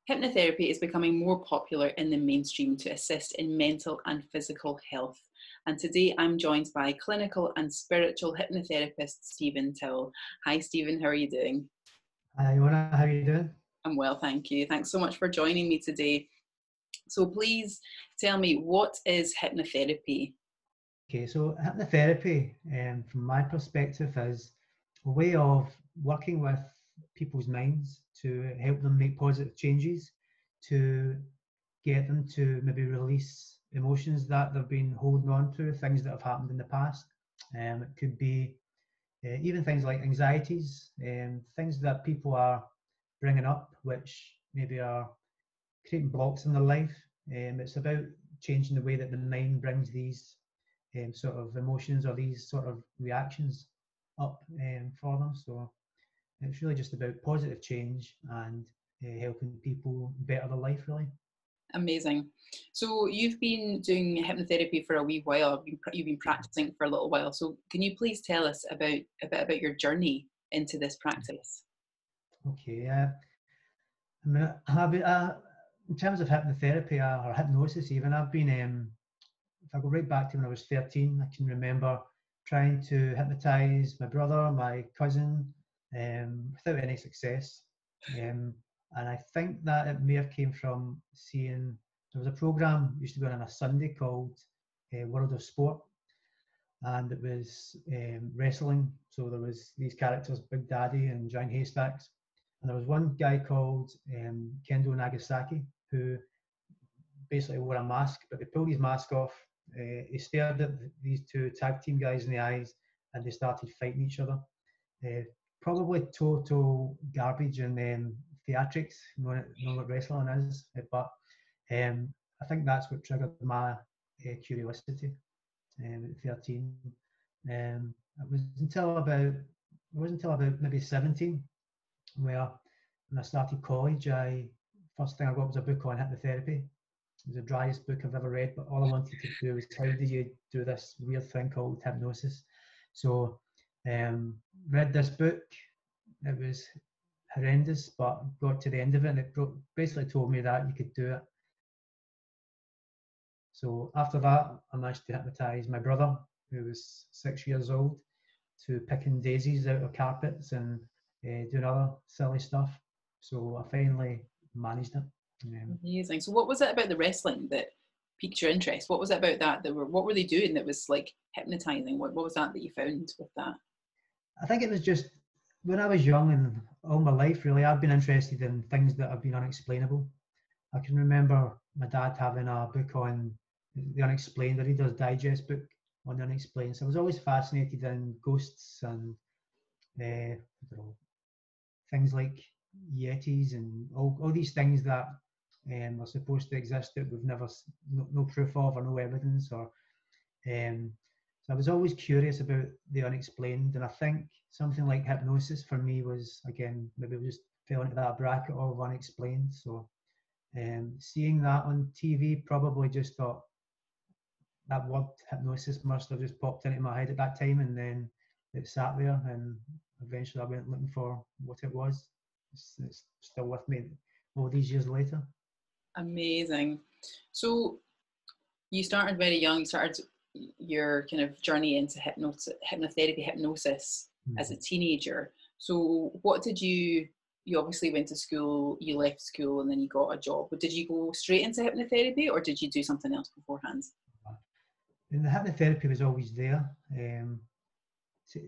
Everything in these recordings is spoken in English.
Hypnotherapy is becoming more popular in the mainstream to assist in mental and physical health. And today I'm joined by clinical and spiritual hypnotherapist Stephen Till. Hi Stephen, how are you doing? Hi, Iona, how are you doing? I'm well, thank you. Thanks so much for joining me today. So please tell me, what is hypnotherapy? Okay, so hypnotherapy, from my perspective, is a way of working with people's minds to help them make positive changes, to get them to maybe release emotions that they've been holding on to, things that have happened in the past. It could be even things like anxieties, things that people are bringing up, which maybe are creating blocks in their life. It's about changing the way that the mind brings these sort of emotions or these sort of reactions up for them. So it's really just about positive change and helping people better their life, really. Amazing. So you've been doing hypnotherapy for a wee while. You've been practicing for a little while. So can you please tell us a bit about your journey into this practice? Okay. I mean, in terms of hypnotherapy or hypnosis, even I've been. If I go right back to when I was 13, I can remember trying to hypnotise my brother, my cousin, without any success. And I think that it may have came from seeing there was a program used to go on a Sunday called World of Sport, and it was wrestling. So there was these characters, Big Daddy and Giant Haystacks, and there was one guy called Kendo Nagasaki who basically wore a mask, but they pulled his mask off. He stared at these two tag team guys in the eyes, and they started fighting each other. Probably total garbage and theatrics, know what wrestling is, but I think that's what triggered my curiosity at 13. It wasn't until about maybe 17 where when I started college, first thing I got was a book on hypnotherapy. It was the driest book I've ever read, but all I wanted to do was how do you do this weird thing called hypnosis? So read this book. It was horrendous, but got to the end of it and it basically told me that you could do it. So after that, I managed to hypnotise my brother, who was 6 years old, to picking daisies out of carpets and doing other silly stuff. So I finally managed it. Amazing. So what was it about the wrestling that piqued your interest? What was it about that what were they doing that was like hypnotizing? What was that you found with that? I think it was just when I was young and all my life, really, I've been interested in things that have been unexplainable. I can remember my dad having a book on the unexplained, a Reader's Digest book on the unexplained. So I was always fascinated in ghosts and I don't know, things like yetis and all these things that are supposed to exist that we've never no proof of or no evidence or so I was always curious about the unexplained, and I think something like hypnosis for me was, again, maybe we just fell into that bracket of unexplained. So seeing that on TV, probably just thought that word hypnosis must have just popped into my head at that time, and then it sat there, and eventually I went looking for what it was. It's still with me all these years later. Amazing. So you started very young. You started your kind of journey into hypnosis as a teenager. So what did you obviously went to school, you left school and then you got a job. But did you go straight into hypnotherapy or did you do something else beforehand? And the hypnotherapy was always there. So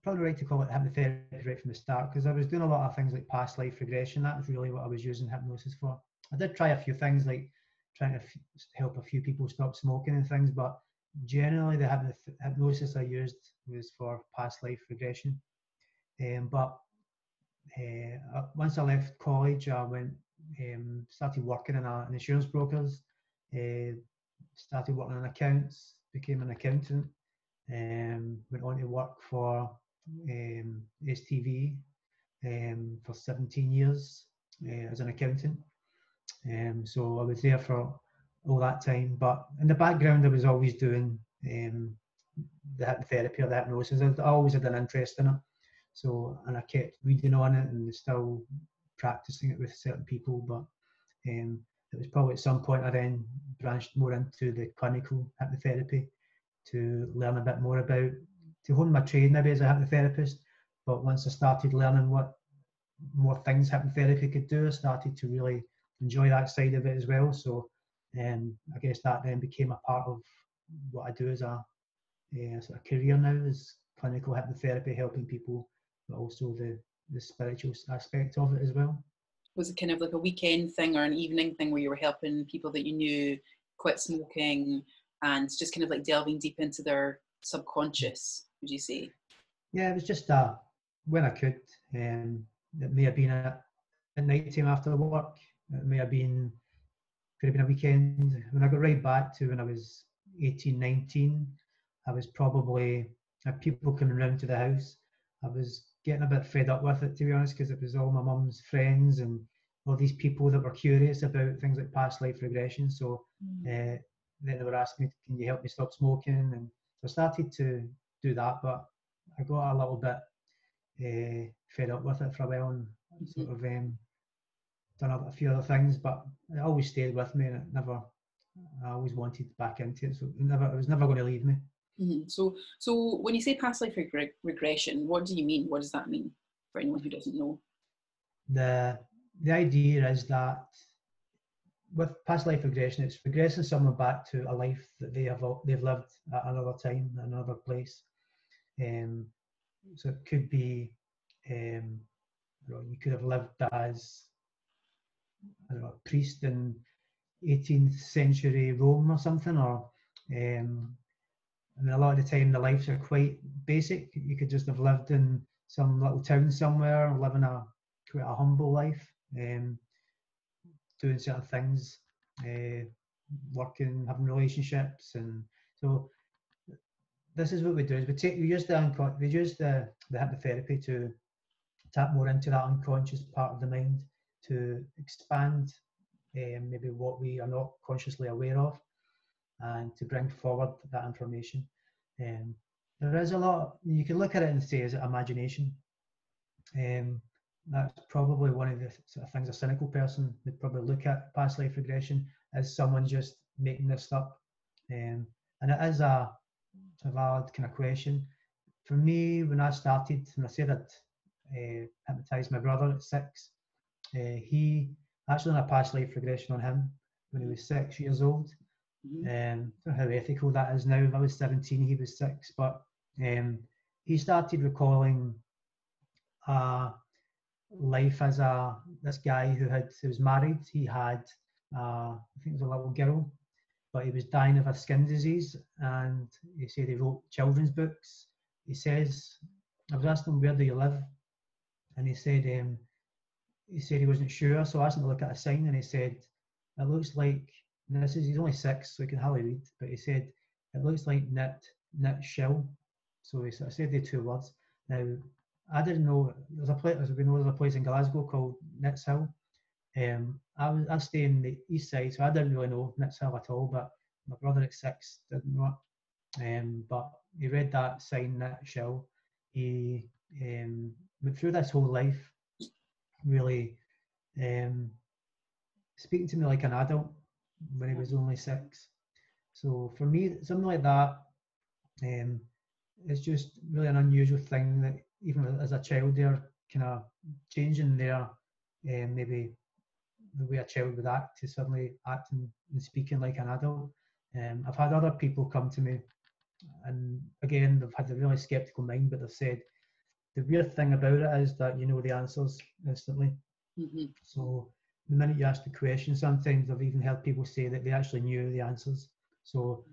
probably right to call it hypnotherapy right from the start because I was doing a lot of things like past life regression. That was really what I was using hypnosis for. I did try a few things like trying to help a few people stop smoking and things, but generally the hypnosis I used was for past life regression. But once I left college, I went started working in an insurance brokers, started working on accounts, became an accountant, went on to work for STV for 17 years as an accountant. So I was there for all that time, but in the background I was always doing the hypnotherapy or the hypnosis. I always had an interest in it. So, and I kept reading on it and still practicing it with certain people. But It was probably at some point I then branched more into the clinical hypnotherapy to learn a bit more about, to hone my trade maybe as a hypnotherapist. But once I started learning what more things hypnotherapy could do, I started to really enjoy that side of it as well. So I guess that then became a part of what I do as a sort of career now, is clinical hypnotherapy, helping people, but also the spiritual aspect of it as well. Was it kind of like a weekend thing or an evening thing where you were helping people that you knew quit smoking and just kind of like delving deep into their subconscious, would you say? Yeah, it was just when I could. It may have been at night time after work. It may have been, could have been a weekend. When I got right back to when I was 18, 19, I was probably, had people coming round to the house. I was getting a bit fed up with it, to be honest, because it was all my mum's friends and all these people that were curious about things like past life regression. So then they were asking me, can you help me stop smoking? And so I started to do that, but I got a little bit fed up with it for a while and sort of done a few other things, but it always stayed with me, and it never, I always wanted back into it, so it was never going to leave me. Mm-hmm. So when you say past life regression, what do you mean? What does that mean for anyone who doesn't know? The idea is that with past life regression, it's regressing someone back to a life that they've lived at another time, another place. So it could be, you could have lived as, I don't know, a priest in 18th century Rome or something, or I mean, a lot of the time the lives are quite basic. You could just have lived in some little town somewhere, living quite a humble life, doing certain things, working, having relationships, and so this is what we do: is we use the hypnotherapy to tap more into that unconscious part of the mind, to expand maybe what we are not consciously aware of, and to bring forward that information. There is a lot, you can look at it and say, is it imagination? That's probably one of the sort of things a cynical person would probably look at past life regression as someone just making this up. And it is a valid kind of question. For me, when I started, and I said I'd hypnotised my brother at 6, he actually done a past life regression on him when he was 6 years old. I don't know how ethical that is now. If I was 17, he was 6, but he started recalling life as this guy who was married. He had I think it was a little girl, but he was dying of a skin disease, and he said he wrote children's books. He says, I was asking him, where do you live? And he said he wasn't sure, so I asked him to look at a sign, and he said, it looks like, and he's only 6, so he can hardly read, but he said, it looks like knit shill. So he sort of said the 2 words. Now, I didn't know, there's a place in Glasgow called Nits Hill. I stay in the east side, so I didn't really know Nits Hill at all, but my brother at 6 didn't know it. But he read that sign, Knit Shill. He went through this whole life really speaking to me like an adult when he was only 6. So for me, something like that, it's just really an unusual thing that even as a child, they're kind of changing their maybe the way a child would act to suddenly acting and speaking like an adult. I've had other people come to me, and again, they've had a really skeptical mind, but they've said the weird thing about it is that you know the answers instantly. So the minute you ask the question, sometimes I've even heard people say that they actually knew the answers. So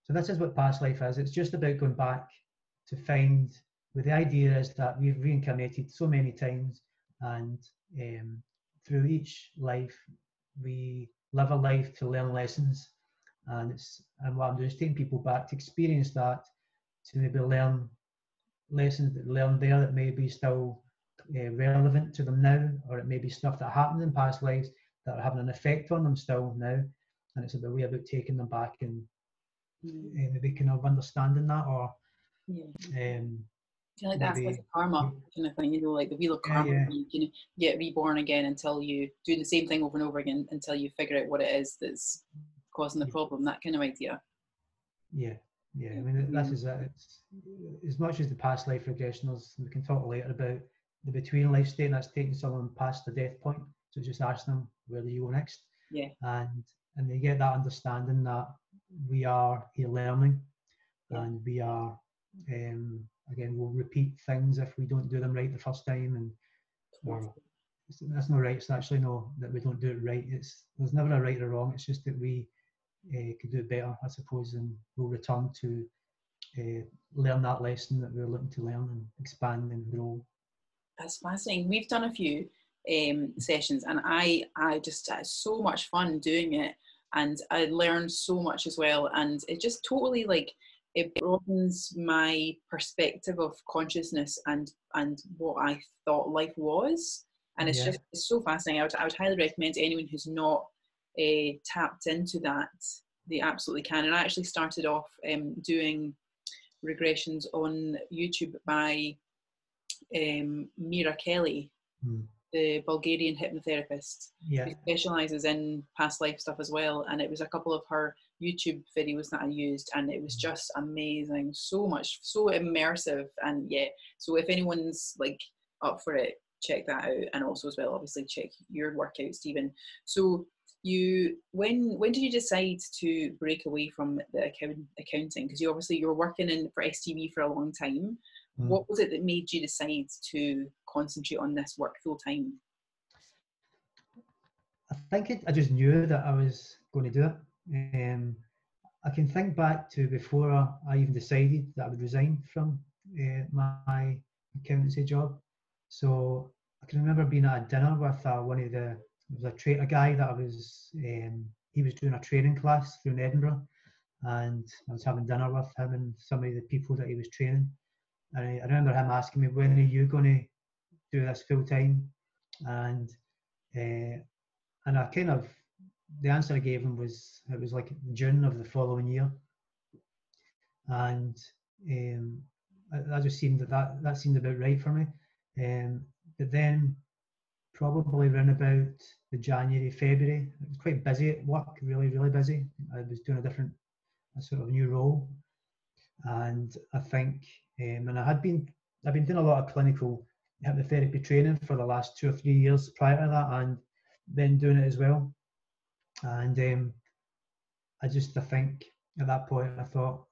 this is what past life is. It's just about going back to find, where the idea is that we've reincarnated so many times, and through each life we live a life to learn lessons, and what I'm doing is taking people back to experience that, to maybe learn lessons that learned there that may be still relevant to them now, or it may be stuff that happened in past lives that are having an effect on them still now, and it's a way about taking them back and maybe kind of understanding that, or I feel like that's like maybe. a karma kind of thing, like the wheel of Yeah, karma. yeah, You can get reborn again until you do the same thing over and over again until you figure out what it is that's causing the yeah, problem. That kind of idea. yeah, yeah. I mean, this is it. It's as much as the past life regressionals. We can talk later about the between life state, and that's taking someone past the death point. So just ask them where do you go next, Yeah. and they get that understanding that we are here learning, Yeah. and we are again we'll repeat things if we don't do them right the first time, and or that's not right. It's actually no that we don't do it right. There's never a right or wrong. It's just that we could do it better, I suppose, and we'll return to learn that lesson that we're looking to learn and expand and grow. That's fascinating. We've done a few sessions, and I just had so much fun doing it, and I learned so much as well. And it just totally like it broadens my perspective of consciousness and what I thought life was. And it's Yeah. just it's so fascinating. I would highly recommend to anyone who's not tapped into that, they absolutely can. And I actually started off doing regressions on YouTube by Mira Kelly, the Bulgarian hypnotherapist, who specializes in past life stuff as well. And it was a couple of her YouTube videos that I used, and it was just amazing. So much, so immersive. And yeah, so if anyone's like up for it, check that out. And also as well, obviously check your work out, Stephen. So when did you decide to break away from the accounting? Because you were working for STV for a long time. What was it that made you decide to concentrate on this work full time? I think I just knew that I was going to do it. I can think back to before I even decided that I would resign from my accountancy job. So I can remember being at a dinner with one of the, there was a guy that I was, he was doing a training class through in Edinburgh, and I was having dinner with him and some of the people that he was training. And I remember him asking me, when are you going to do this full time? And I kind of, the answer I gave him was, it was like June of the following year. And I just seemed that seemed about right for me. But then probably around about the January, February, it was quite busy at work, really, really busy. I was doing a sort of new role. And I think, and I've been doing a lot of clinical hypnotherapy training for the last 2 or 3 years prior to that, and then doing it as well. And I think at that point I thought,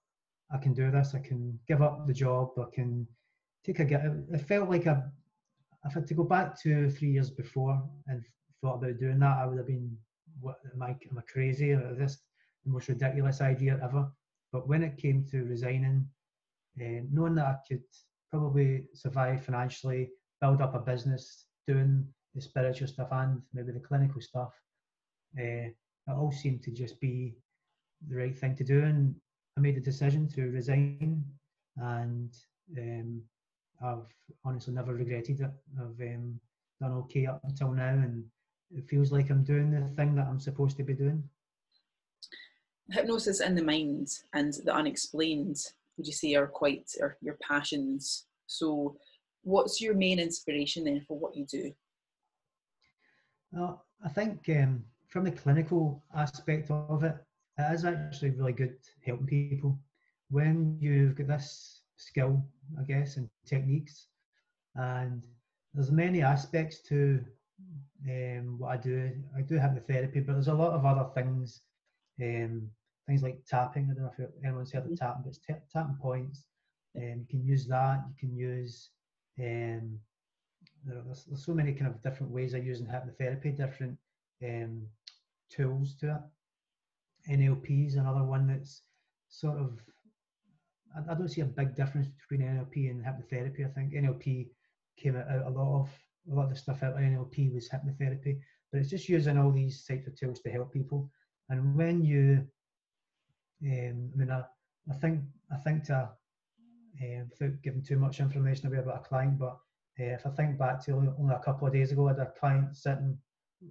I can do this. I can give up the job. I can take a get. It felt like if I had to go back 2 or 3 years before and thought about doing that, I would have been, what am I crazy? This the most ridiculous idea ever. But when it came to resigning, knowing that I could probably survive financially, build up a business, doing the spiritual stuff and maybe the clinical stuff, it all seemed to just be the right thing to do. And I made the decision to resign, and I've honestly never regretted it. I've done okay up until now, and it feels like I'm doing the thing that I'm supposed to be doing. Hypnosis in the mind and the unexplained, would you say, are your passions? So what's your main inspiration then for what you do? Well, I think from the clinical aspect of it, it is actually really good helping people. When you've got this skill, I guess, and techniques, and there's many aspects to what I do. I do hypnotherapy, but there's a lot of other things, things like tapping. I don't know if anyone's heard of tapping, but it's tapping points. You can use that. You can use there's so many kind of different ways of using hypnotherapy, different tools to it. NLP is another one that's sort of, I don't see a big difference between NLP and hypnotherapy. I think NLP came out a lot of the stuff out of NLP was hypnotherapy, but it's just using all these types of tools to help people. And when you, I think to, without giving too much information away about a client, but if I think back to only a couple of days ago, I had a client sitting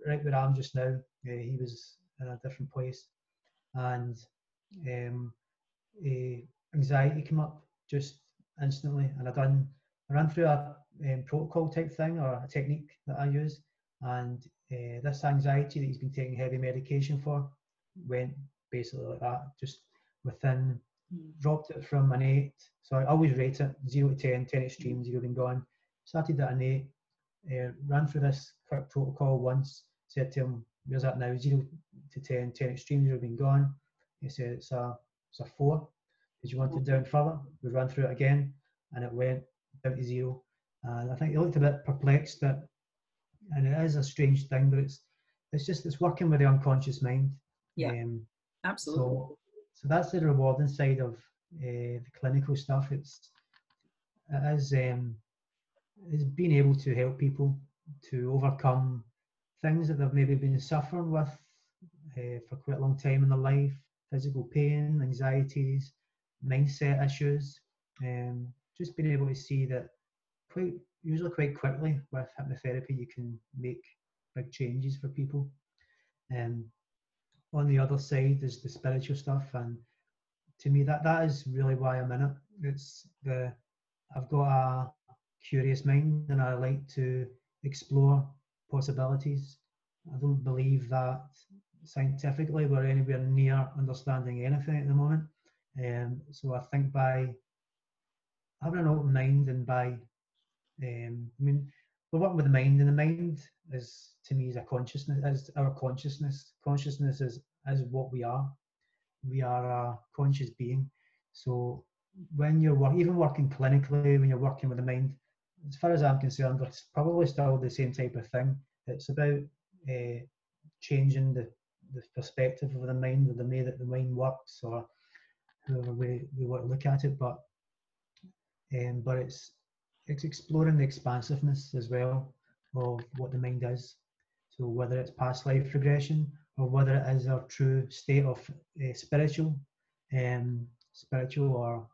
right where I am just now. He was in a different place, and anxiety came up just instantly, and I done I ran through a protocol type thing or a technique that I use, and this anxiety that he's been taking heavy medication for went basically like that, just within, dropped it from an 8. So I always rate it 0 to 10, 10 extreme, 0 being gone. Started at an 8, ran through this quick protocol once, said to him, where's that now? 0 to 10, 10 extreme, 0 being gone. He said, it's a 4. Did you want it down further? We ran through it again, and it went down to 0. And I think he looked a bit perplexed that, and it is a strange thing, but it's working with the unconscious mind. Yeah, absolutely. So that's the rewarding side of the clinical stuff. It is being able to help people to overcome things that they've maybe been suffering with for quite a long time in their life, physical pain, anxieties, mindset issues, just being able to see that usually quite quickly with hypnotherapy you can make big changes for people. On the other side is the spiritual stuff, and to me that is really why I'm in it. I've got a curious mind and I like to explore possibilities. I don't believe that scientifically we're anywhere near understanding anything at the moment. So I think by having an open mind and by, I mean, we're working with the mind, and the mind is, to me, is a consciousness, is our consciousness. Consciousness is what we are. We are a conscious being. So when you're even working clinically, when you're working with the mind, as far as I'm concerned, it's probably still the same type of thing. It's about changing the perspective of the mind, or the way that the mind works, or however we want to look at it. But it's exploring the expansiveness as well of what the mind is. So whether it's past life regression, or whether it is our true state of spiritual, or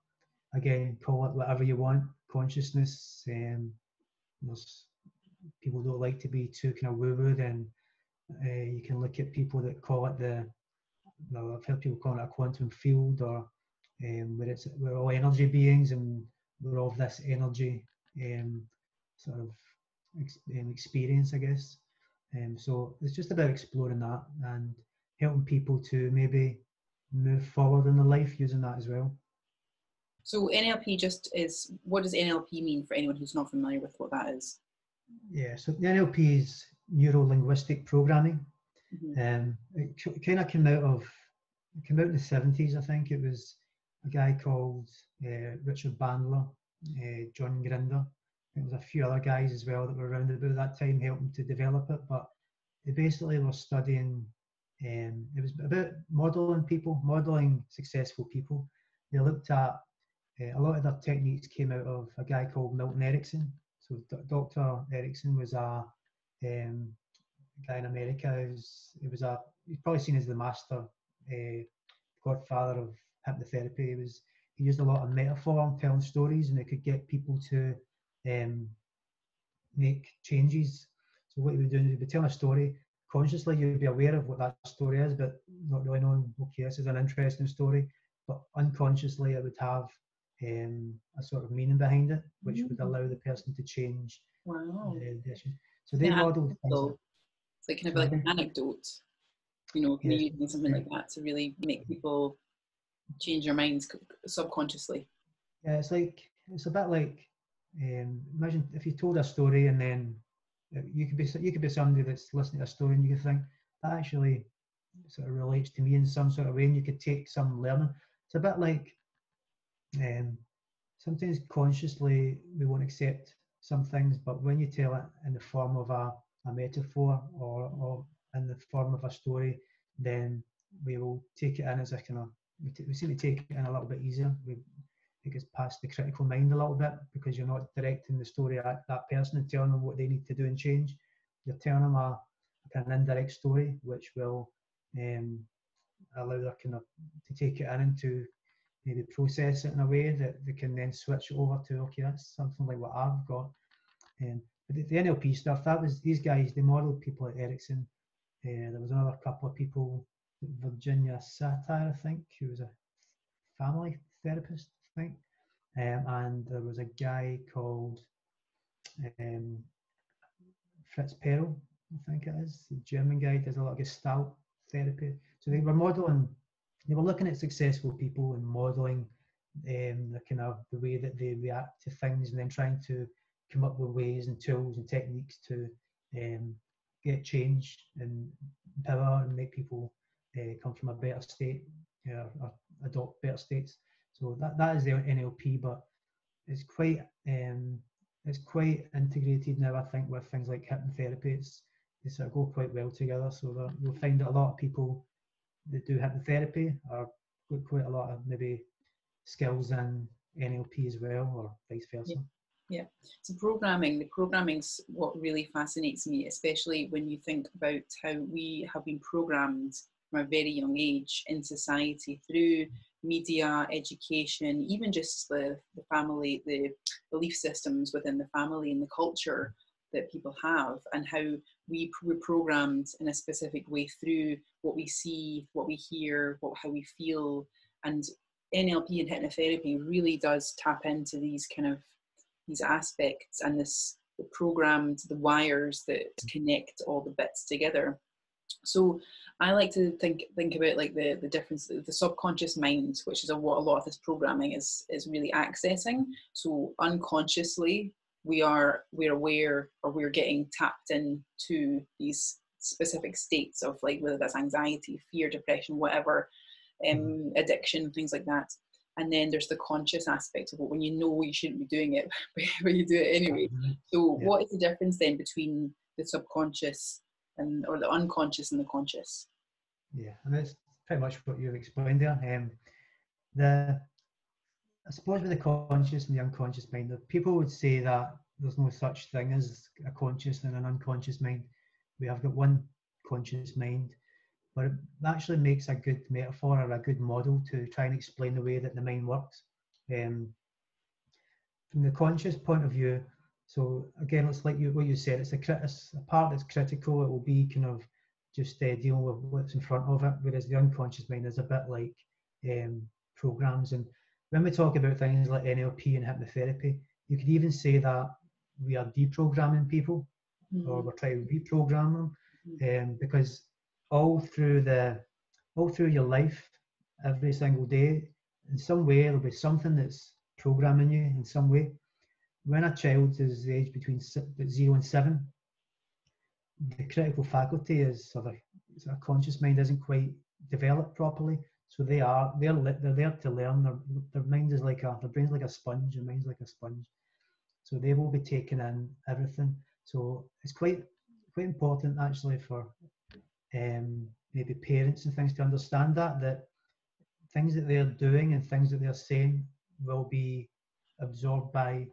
again, call it whatever you want, consciousness. Most people don't like to be too kind of woo-woo. Then you can look at people that call it I've heard people call it a quantum field, or where we're all energy beings and we're all of this energy sort of experience, I guess. So it's just about exploring that and helping people to maybe move forward in their life using that as well. So NLP what does NLP mean for anyone who's not familiar with what that is? Yeah, so the NLP is neuro-linguistic programming. Mm-hmm. It kind of came out in the 70s, I think. It was a guy called Richard Bandler, John Grinder. There was a few other guys as well that were around about that time helping to develop it, but they basically were studying, it was about modeling successful people. They looked at, a lot of their techniques came out of a guy called Milton Erickson. So Dr. Erickson was a guy in America. He's probably seen as the master, godfather of hypnotherapy. He used a lot of metaphor, telling stories, and it could get people to make changes. So what he would do is he'd be telling a story. Consciously, you'd be aware of what that story is, but not really knowing, okay, this is an interesting story. But unconsciously, it would have a sort of meaning behind it, which would allow the person to change. Wow. The issue. So they modelled things. It's like kind of like an anecdote, using something like that to really make people change their minds subconsciously. Yeah, it's a bit like, imagine if you told a story and then you could be somebody that's listening to a story and you could think that actually sort of relates to me in some sort of way, and you could take some learning. It's a bit like, sometimes consciously we won't accept some things, but when you tell it in the form of a metaphor or in the form of a story, then we will take it in as a kind of, we seem to take it in a little bit easier. It gets past the critical mind a little bit, because you're not directing the story at that person and telling them what they need to do and change. You're telling them a kind of indirect story, which will allow them kind of to take it in and to maybe process it in a way that they can then switch over to, okay, that's something like what I've got. But the NLP stuff, that was these guys, they modelled people like Erickson. There was another couple of people, Virginia Satir, I think, who was a family therapist, I think. and there was a guy called um, Fritz Perl, I think it is, the German guy, does a lot of Gestalt therapy. So they were modeling, they were looking at successful people and modeling the kind of the way that they react to things, and then trying to come up with ways and tools and techniques to get change and power and make people come from a better state, or adopt better states. So that is the NLP, but it's quite integrated now, I think, with things like hypnotherapy. They sort of go quite well together. So that you'll find that a lot of people that do hypnotherapy are got quite a lot of maybe skills in NLP as well, or vice versa. Yeah. So the programming's what really fascinates me, especially when you think about how we have been programmed from a very young age in society through media, education, even just the family, the belief systems within the family and the culture that people have, and how we're programmed in a specific way through what we see, what we hear, how we feel. And NLP and hypnotherapy really does tap into these aspects and the programmed, the wires that connect all the bits together. So I like to think about like the difference, the subconscious mind, which is what a lot of this programming is really accessing. So unconsciously we're aware, or we're getting tapped into these specific states of, like, whether that's anxiety, fear, depression, whatever, addiction, things like that. And then there's the conscious aspect of it, when you know you shouldn't be doing it, but you do it anyway. So what is the difference then between the subconscious or the unconscious and the conscious? Yeah, and that's pretty much what you've explained there. I suppose with the conscious and the unconscious mind, people would say that there's no such thing as a conscious and an unconscious mind. We have got one conscious mind, but it actually makes a good metaphor or a good model to try and explain the way that the mind works. From the conscious point of view, so again, it's like what you said, it's a part that's critical. It will be kind of just dealing with what's in front of it, whereas the unconscious mind is a bit like programs. And when we talk about things like NLP and hypnotherapy, you could even say that we are deprogramming people, or we're trying to reprogram them, because all through your life, every single day, in some way there'll be something that's programming you in some way. When a child is aged between 0 and 7, the critical faculty their conscious mind isn't quite developed properly. So they're there to learn. Their mind is their brain's like a sponge, their mind's like a sponge. So they will be taking in everything. So it's quite important actually for maybe parents and things to understand that things that they're doing and things that they're saying will be absorbed by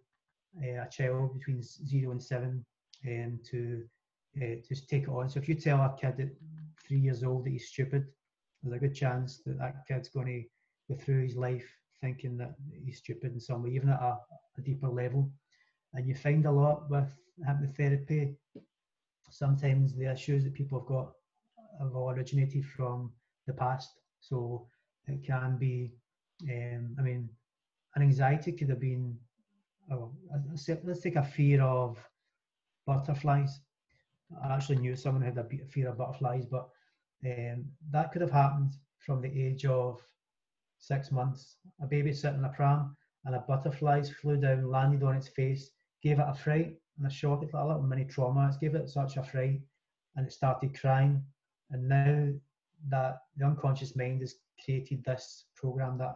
a child between 0 and 7, to just take it on. So if you tell a kid at 3 years old that he's stupid, there's a good chance that kid's going to go through his life thinking that he's stupid in some way, even at a deeper level. And you find a lot with hypnotherapy, sometimes the issues that people have all originated from the past. So it can be, an anxiety could have been, let's take a fear of butterflies. I actually knew someone who had a fear of butterflies, but that could have happened from the age of 6 months. A baby sitting in a pram and a butterfly flew down, landed on its face, gave it a fright and a shock. It's like a little mini trauma. It gave it such a fright, and it started crying. And now that the unconscious mind has created this program that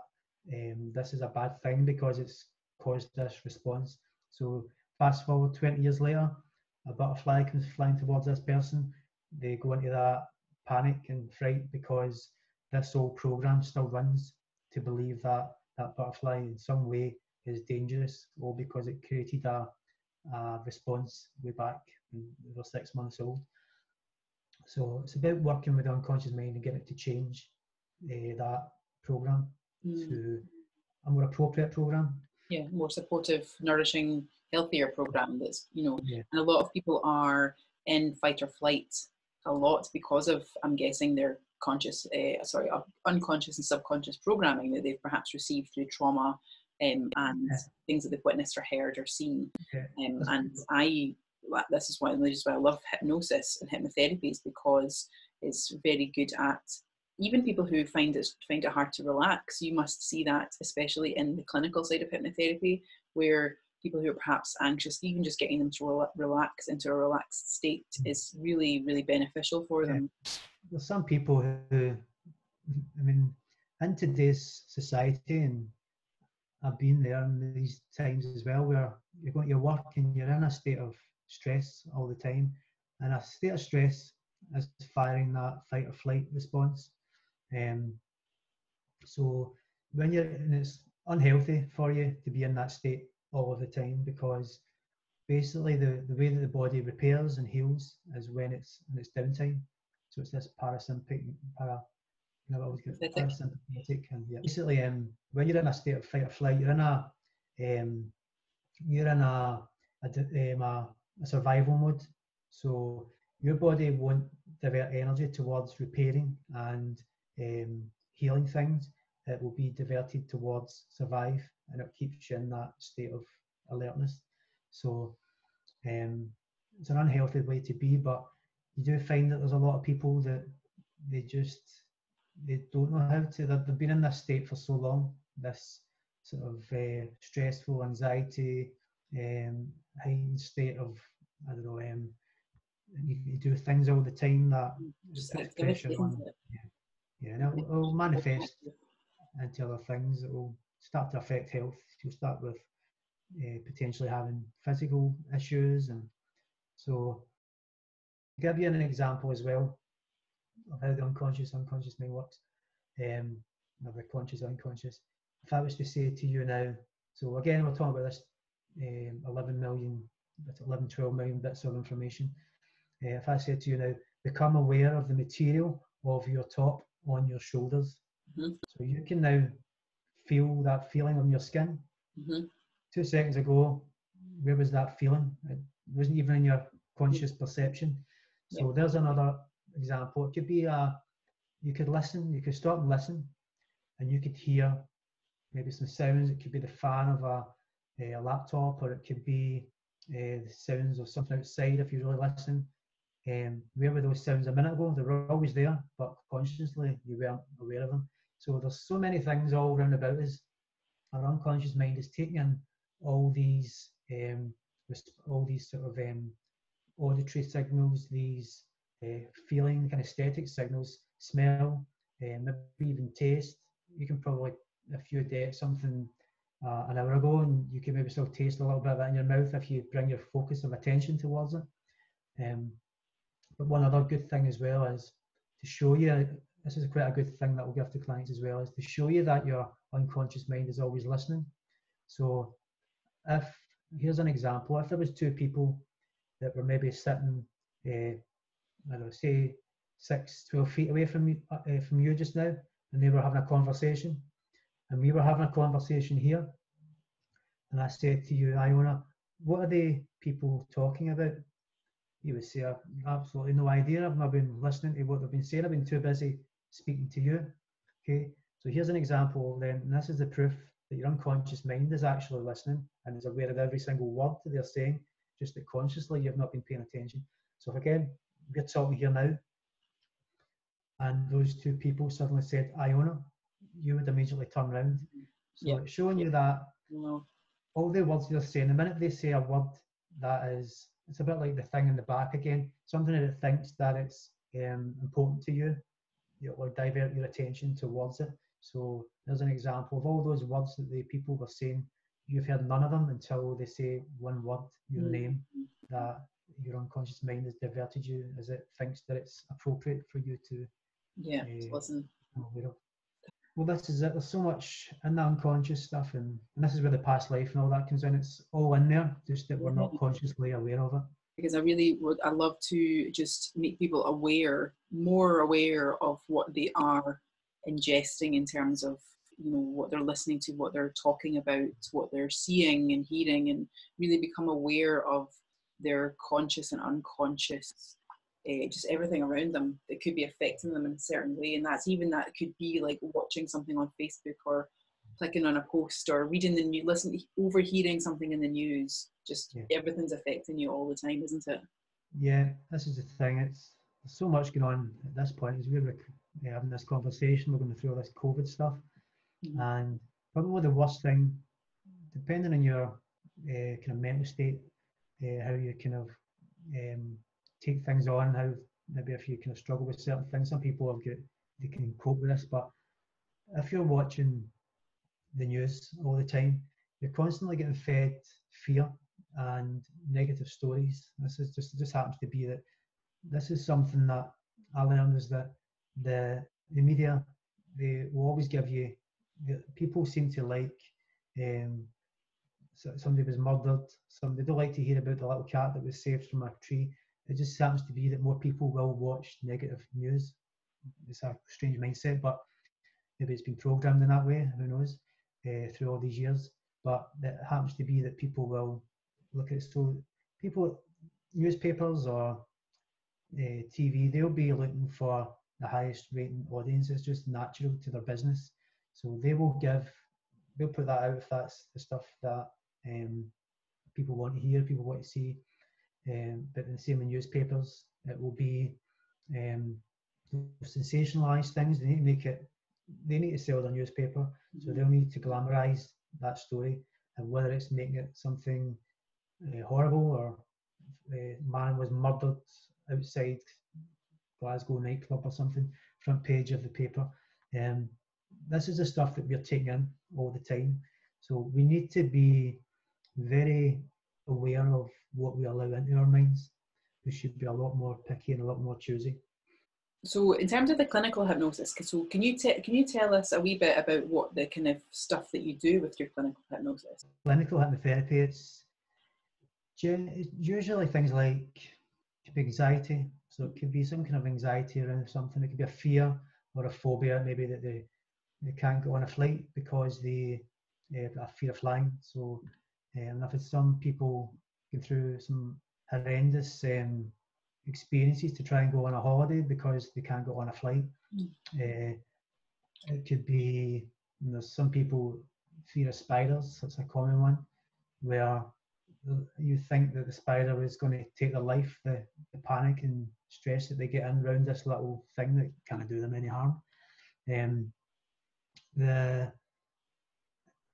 this is a bad thing because it's caused this response. So fast forward 20 years later, a butterfly comes flying towards this person. They go into that panic and fright because this old program still runs to believe that that butterfly in some way is dangerous, all because it created a response way back when they were 6 months old. So it's about working with the unconscious mind and getting it to change that program to a more appropriate program. Yeah, more supportive, nourishing, healthier program that's, and a lot of people are in fight or flight a lot because of, I'm guessing, their unconscious and subconscious programming that they've perhaps received through trauma, and Yeah. things that they've witnessed or heard or seen. Yeah. And this is one of the reasons why I love hypnosis and hypnotherapy, is because it's very good at even people who find it hard to relax. You must see that, especially in the clinical side of hypnotherapy, where people who are perhaps anxious, even just getting them to relax into a relaxed state is really, really beneficial for them. There's some people who, I mean, in today's society, and I've been there in these times as well, where you're going to your work and you're in a state of stress all the time, and a state of stress is firing that fight or flight response. So when you're, and it's unhealthy for you to be in that state all of the time, because basically the way that the body repairs and heals is when it's in its downtime. So it's this parasympathetic, parasympathetic, and yeah, basically when you're in a state of fight or flight, you're in a survival mode. So your body won't divert energy towards repairing and healing things. It will be diverted towards survive, and it keeps you in that state of alertness. So it's an unhealthy way to be, but you do find that there's a lot of people that they don't know how to. They've been in this state for so long, this sort of stressful anxiety, heightened state of, I don't know, you do things all the time that puts pressure on. Yeah, and it'll manifest into other things that will start to affect health. You'll start with potentially having physical issues, and so to give you an example as well of how the unconscious mind works, or the conscious unconscious. If I was to say to you now, so again we're talking about this 11, 12 million bits of information. If I said to you now, become aware of the material of your top on your shoulders. Mm-hmm. So you can now feel that feeling on your skin. Mm-hmm. 2 seconds ago, where was that feeling? It wasn't even in your conscious perception. So there's another example. It could be you could listen, you could stop and listen, and you could hear maybe some sounds. It could be the fan of a laptop, or it could be the sounds of something outside if you really listen. Where were those sounds a minute ago? They were always there, but consciously you weren't aware of them. So there's so many things all round about us. Our unconscious mind is taking in all these sort of auditory signals, these feeling, kinesthetic signals, smell, maybe even taste. You can probably, if you ate something an hour ago, and you can maybe still taste a little bit of it in your mouth if you bring your focus of attention towards it. But one other good thing as well is to show you, this is quite a good thing that we'll give to clients as well, is to show you that your unconscious mind is always listening. So here's an example. If there was 2 people that were maybe sitting, I don't know, say 12 feet away from you just now, and they were having a conversation, and we were having a conversation here, and I said to you, Iona, what are the people talking about? You would say, I've absolutely no idea. I've not been listening to what they've been saying. I've been too busy speaking to you. Okay, so here's an example then, and this is the proof that your unconscious mind is actually listening and is aware of every single word that they're saying, just that consciously you've not been paying attention. So if again, we're talking here now, and those 2 people suddenly said, Iona, you would immediately turn around. So it's showing you that all the words they're saying, the minute they say a word that is, it's a bit like the thing in the back again, something that it thinks that it's important to you, it will divert your attention towards it. So there's an example of all those words that the people were saying. You've heard none of them until they say one word, your name, that your unconscious mind has diverted you as it thinks that it's appropriate for you to listen. Well, this is it. There's so much in the unconscious stuff, and this is where the past life and all that comes in. It's all in there, just that we're not consciously aware of it. Because I love to just make people more aware of what they are ingesting in terms of, what they're listening to, what they're talking about, what they're seeing and hearing, and really become aware of their conscious and unconscious, just everything around them that could be affecting them in a certain way. And that could be like watching something on Facebook or clicking on a post or reading the news, overhearing something in the news. Just everything's affecting you all the time, isn't it? Yeah, this is the thing. There's so much going on at this point. As we're having this conversation, we're going through all this COVID stuff, and probably the worst thing, depending on your kind of mental state, how you kind of take things on, how maybe if you kind of struggle with certain things, some people they can cope with this, but if you're watching the news all the time, you're constantly getting fed fear and negative stories. It just happens to be that this is something that I learned, is that the media, they will always give you, people seem to like, somebody was murdered, they don't like to hear about the little cat that was saved from a tree. It just happens to be that more people will watch negative news. It's a strange mindset, but maybe it's been programmed in that way, who knows, through all these years. But it happens to be that people will look at it. So people, newspapers or TV, they'll be looking for the highest rating audience. It's just natural to their business. So they'll put that out if that's the stuff that people want to hear, people want to see. But the same in newspapers, it will be sensationalized things. They need to make it, they need to sell their newspaper, so they'll need to glamorize that story, and whether it's making it something horrible, or man was murdered outside Glasgow nightclub or something, front page of the paper. This is the stuff that we're taking in all the time, so we need to be very aware of what we allow into our minds. We should be a lot more picky and a lot more choosy. So in terms of the clinical hypnosis, so can you tell us a wee bit about what the kind of stuff that you do with your clinical hypnosis? Clinical hypnotherapy, it's usually things like, it could be anxiety. So it could be some kind of anxiety around something. It could be a fear or a phobia, maybe that they can't go on a flight because they have a fear of flying. So I've had some people go through some horrendous experiences to try and go on a holiday because they can't go on a flight. It could be, there's some people fear of spiders. That's a common one, where you think that the spider is going to take their life, the panic and stress that they get in around this little thing that can't do them any harm.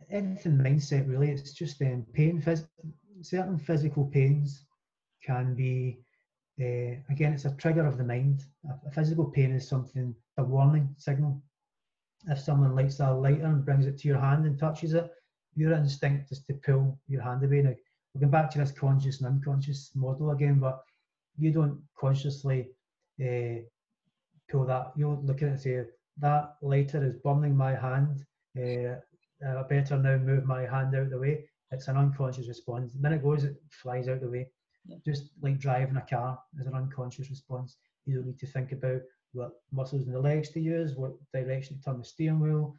Anything mindset, really. It's just pain. Certain physical pains can be, again, it's a trigger of the mind. A physical pain is something, a warning signal. If someone lights a lighter and brings it to your hand and touches it, your instinct is to pull your hand away. Now, we're going back to this conscious and unconscious model again, but you don't consciously pull that. You'll look at it and say, that lighter is burning my hand. I better now move my hand out of the way. It's an unconscious response. The minute it goes, it flies out the way. Yeah. Just like driving a car is an unconscious response. You don't need to think about what muscles in the legs to use, what direction to turn the steering wheel.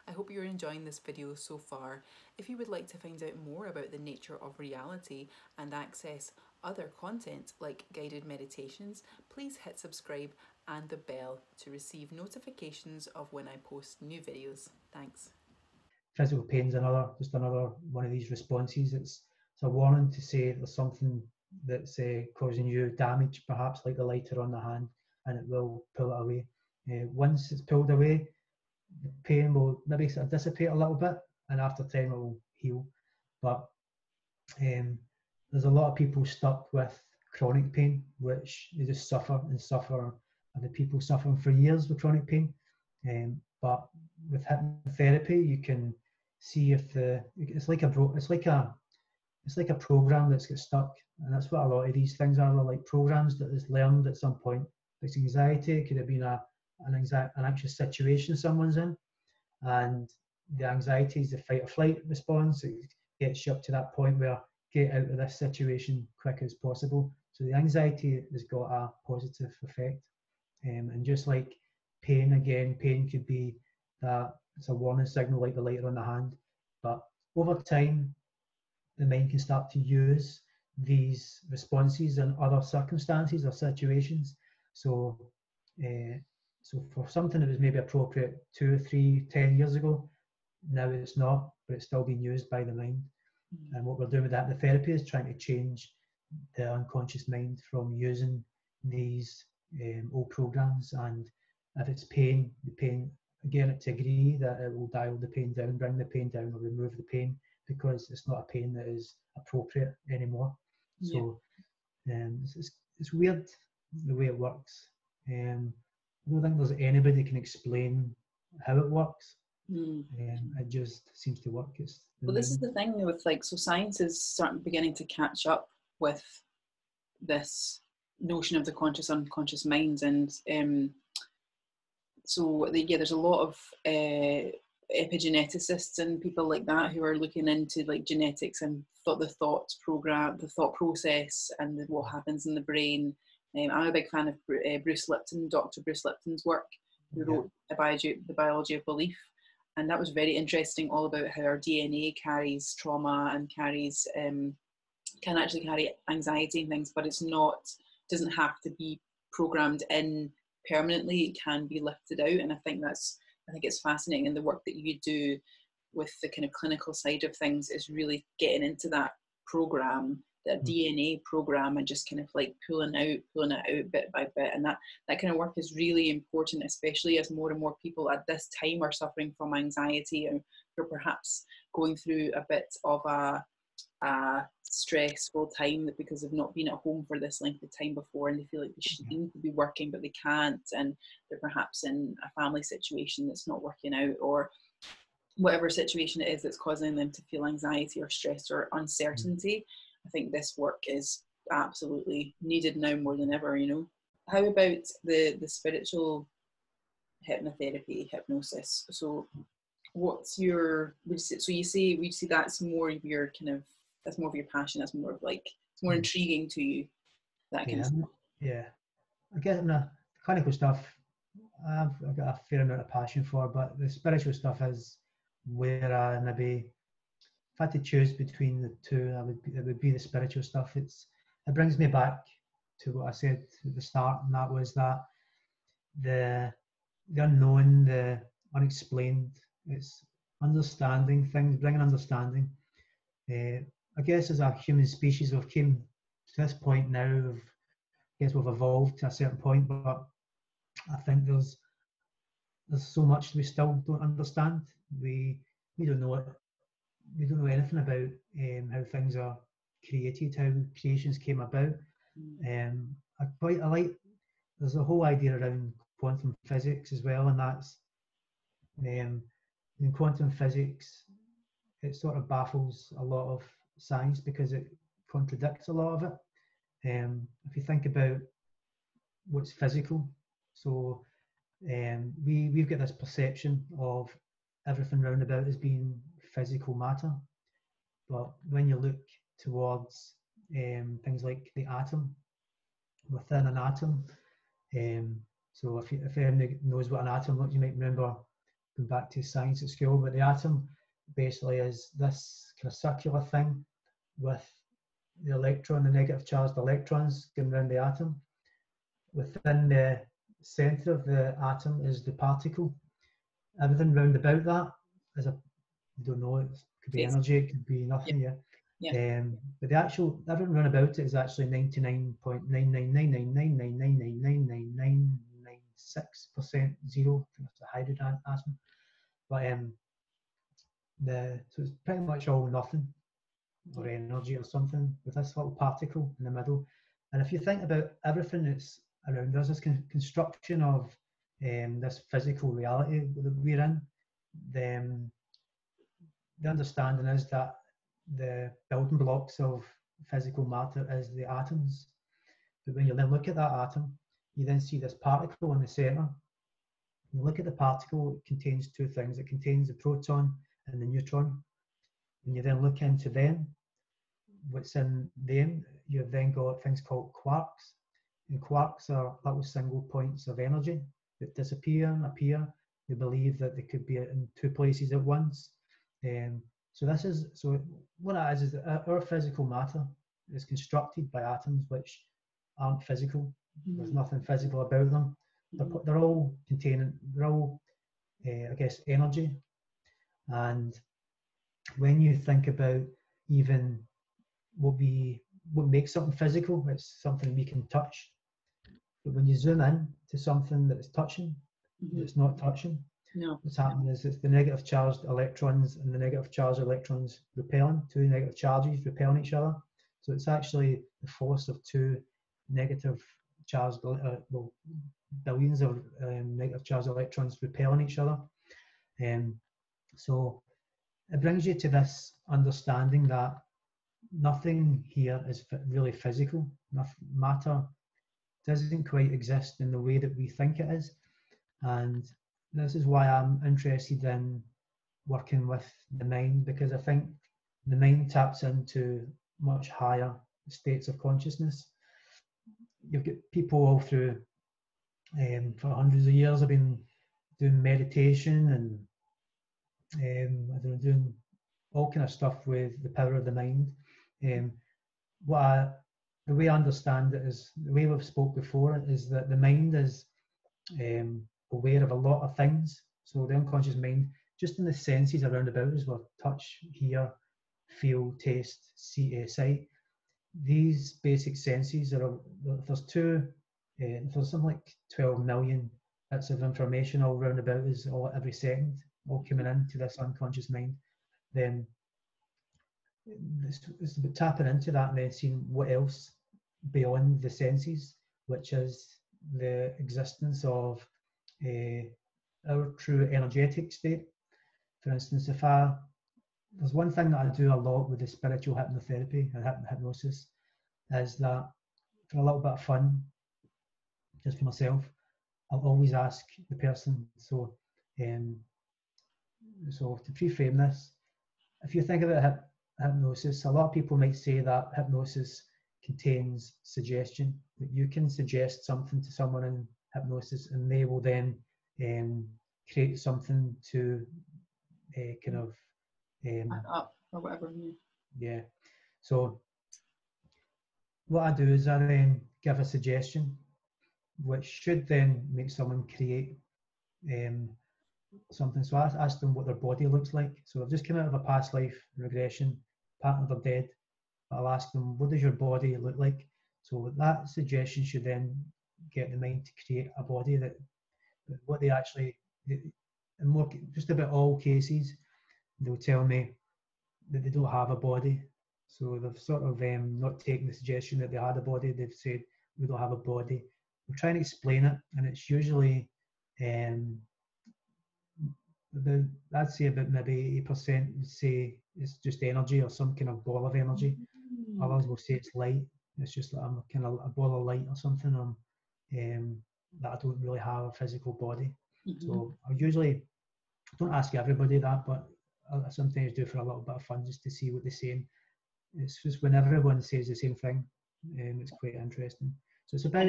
I hope you're enjoying this video so far. If you would like to find out more about the nature of reality and access other content like guided meditations, please hit subscribe and the bell to receive notifications of when I post new videos. Thanks. Physical pain's just another one of these responses. It's a warning to say there's something that's causing you damage, perhaps like the lighter on the hand, and it will pull it away. Once it's pulled away, the pain will maybe sort of dissipate a little bit, and after time it will heal. But there's a lot of people stuck with chronic pain, which they just suffer and suffer, and the people suffering for years with chronic pain. But with hypnotherapy, you can see if it's like a program that's got stuck, and that's what a lot of these things are. They're like programs that is learned at some point. It's anxiety. It could have been an anxious situation someone's in, and the anxiety is the fight or flight response. It gets you up to that point where get out of this situation quick as possible. So the anxiety has got a positive effect, and just like pain, again, pain could be that it's a warning signal like the lighter on the hand. But over time, the mind can start to use these responses in other circumstances or situations. So for something that was maybe appropriate 2, 3, 10 years ago, now it's not, but it's still being used by the mind. And what we're doing with that, the therapy is trying to change the unconscious mind from using these old programs. And if it's pain, the pain, again, to agree that it will dial the pain down, bring the pain down, or remove the pain, because it's not a pain that is appropriate anymore. Yeah. So it's weird the way it works. I don't think there's anybody that can explain how it works. It just seems to work. Well, this is the thing with so science is beginning to catch up with this notion of the conscious unconscious minds, and there's a lot of epigeneticists and people like that who are looking into genetics and the thought process and what happens in the brain. I'm a big fan of Bruce Lipton, Dr. Bruce Lipton's work, who wrote The Biology of Belief. And that was very interesting, all about how our DNA carries trauma and can actually carry anxiety and things, but doesn't have to be programmed in permanently. It can be lifted out. And I think it's fascinating. And the work that you do with the kind of clinical side of things is really getting into that program, that DNA program, and just kind of pulling it out bit by bit. And that kind of work is really important, especially as more and more people at this time are suffering from anxiety, and you're perhaps going through a bit of a stressful time because they've not been at home for this length of time before, and they feel like they should need to be working but they can't, and they're perhaps in a family situation that's not working out, or whatever situation it is that's causing them to feel anxiety or stress or uncertainty. I think this work is absolutely needed now more than ever, How about the spiritual hypnotherapy, hypnosis? So what's would you say that's more of your that's more of your passion, that's more of it's more intriguing to you, that kind of stuff? Yeah. I guess in the clinical stuff, I've got a fair amount of passion for, but the spiritual stuff is where I maybe, if I had to choose between the two, it would be the spiritual stuff. It brings me back to what I said at the start, and that was that the unknown, the unexplained, it's understanding things, bringing understanding. I guess as a human species, we've came to this point now. I guess we've evolved to a certain point, but I think there's so much we still don't understand. We don't know it. We don't know anything about how things are created, how creations came about. I like, there's a whole idea around quantum physics as well, and that's in quantum physics, it sort of baffles a lot of science because it contradicts a lot of it. If you think about what's physical, so we've got this perception of everything round about as being physical matter, but when you look towards things like the atom, within an atom, so if anyone knows what an atom looks, you might remember going back to science at school, but the atom basically is this kind of circular thing with the electron, the negative charged electrons going around the atom. Within the centre of the atom is the particle. Everything round about that is I don't know, it could be energy, it could be nothing, but the actual, everything round about it is actually 99.99999999996% zero. I think it's a hydrogen atom. But so it's pretty much all nothing or energy or something with this little particle in the middle. And if you think about everything that's around us, this construction of this physical reality that we're in, the understanding is that the building blocks of physical matter is the atoms. But when you then look at that atom, you then see this particle in the centre. When you look at the particle, it contains two things. It contains the proton and the neutron. When you then look into them, what's in them, you've then got things called quarks. And quarks are little single points of energy that disappear and appear. They believe that they could be in two places at once. So what it is that our physical matter is constructed by atoms which aren't physical. There's nothing physical about them. They're all I guess, energy. And when you think about even what makes something physical, it's something we can touch. But when you zoom in to something that's touching, it's not touching. No. What's happening is it's the negative charged electrons and the negative charged electrons repelling, two negative charges repelling each other. So it's actually the force of two negative charged, billions of negative charged electrons repelling each other. So it brings you to this understanding that nothing here is really physical. Matter doesn't quite exist in the way that we think it is. And this is why I'm interested in working with the mind, because I think the mind taps into much higher states of consciousness. You've got people all through, for hundreds of years, have been doing meditation and doing all kind of stuff with the power of the mind. The way I understand it is, the way we've spoke before, is that the mind is aware of a lot of things. So the unconscious mind, just in the senses around about us, well, touch, hear, feel, taste, see, sight. These basic senses there's something like 12 million bits of information all around about us, all every second, all coming into this unconscious mind. Then it's about tapping into that and then seeing what else beyond the senses, which is the existence of our true energetic state. For instance, there's one thing that I do a lot with the spiritual hypnotherapy and hypnosis, is that for a little bit of fun, just for myself, I'll always ask the person, so to pre-frame this, if you think about hypnosis, a lot of people might say that hypnosis contains suggestion, that you can suggest something to someone in hypnosis and they will then create something to kind of up or whatever. Yeah. So what I do is I then give a suggestion, which should then make someone create something. So I ask them what their body looks like. So they've just come out of a past life regression, partner they're dead. I'll ask them, what does your body look like? So that suggestion should then get the mind to create a body that what they actually, in more, just about all cases, they'll tell me that they don't have a body. So they've sort of not taken the suggestion that they had a body. They've said, we don't have a body. We're trying to explain it, and it's usually, I'd say about maybe 80% would say it's just energy or some kind of ball of energy. Others will say it's light. It's just like I'm kind of a ball of light or something, that I don't really have a physical body. So I usually don't ask everybody that, but I sometimes do for a little bit of fun just to see what they're saying. It's just when everyone says the same thing, it's quite interesting. So it's about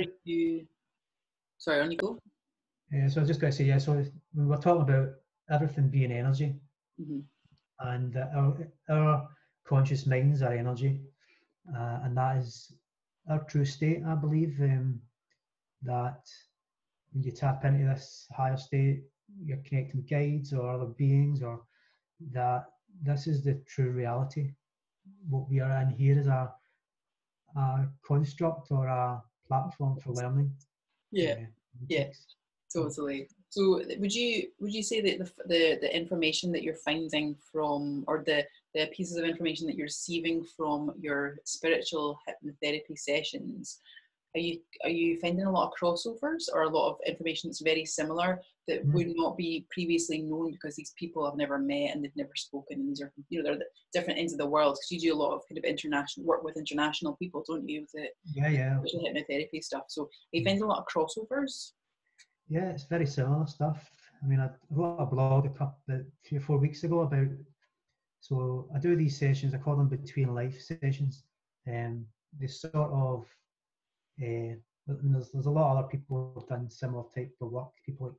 Sorry, on you go. So I was just going to say, so when we're talking about everything being energy, and our conscious minds are energy, and that is our true state, I believe, that when you tap into this higher state, you're connecting with guides or other beings, or that this is the true reality. What we are in here is a construct or a platform for learning. Yeah, totally. So would you say that the information that you're finding from, or the pieces of information that you're receiving from your spiritual hypnotherapy sessions, are you finding a lot of crossovers or a lot of information that's very similar that would not be previously known because these people have never met and they've never spoken, and these are, they're the different ends of the world, because you do a lot of kind of international work with international people, don't you, with the hypnotherapy stuff. So are you finding a lot of crossovers? Yeah, it's very similar stuff. I mean, I wrote a blog about 3 or 4 weeks ago about, so I do these sessions, I call them between life sessions, and they sort of, there's a lot of other people who've done similar type of work, people like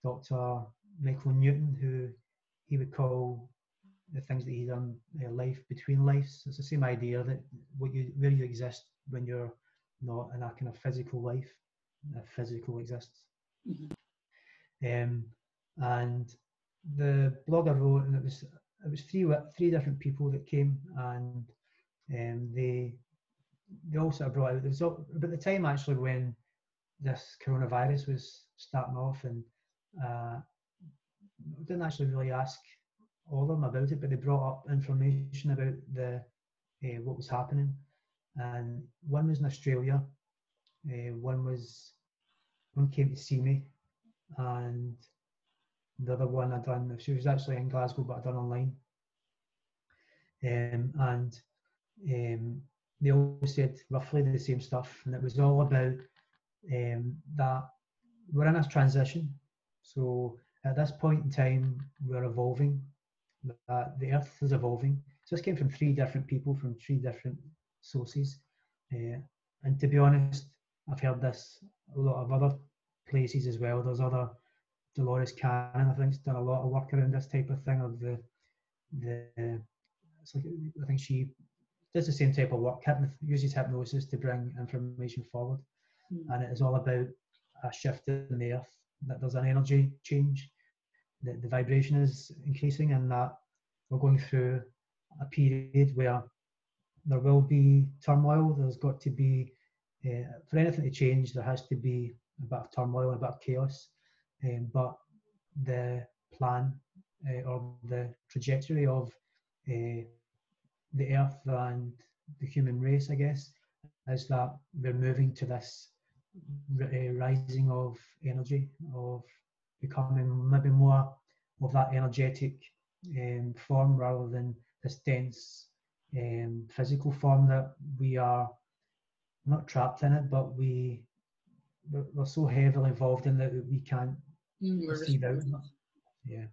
Dr. Michael Newton, who he would call the things that he's done life between lives. It's the same idea that where you exist when you're not in a kind of physical life, a physical existence. And the blog I wrote, and it was three different people that came, and they all sort of brought out. There was about the time actually when this coronavirus was starting off, and I didn't actually really ask all of them about it, but they brought up information about the what was happening, and one was in Australia, one came to see me, and the other one I done. She was actually in Glasgow, but I done online, and they all said roughly the same stuff, and it was all about that we're in a transition. So at this point in time, we're evolving. That the Earth is evolving. So this came from three different people from three different sources, and to be honest, I've heard this a lot of other places as well. There's other Dolores Cannon, I think, has done a lot of work around this type of thing. Of the it's like, I think she does the same type of work, uses hypnosis to bring information forward, and it is all about a shift in the Earth. That there's an energy change, that the vibration is increasing, and that we're going through a period where there will be turmoil. There's got to be, for anything to change, there has to be a bit of turmoil, a bit of chaos. But the plan or the trajectory of the Earth and the human race, I guess, is that we're moving to this rising of energy, of becoming maybe more of that energetic form rather than this dense physical form that we are not trapped in it, but we're so heavily involved in that we can't see out. Yeah.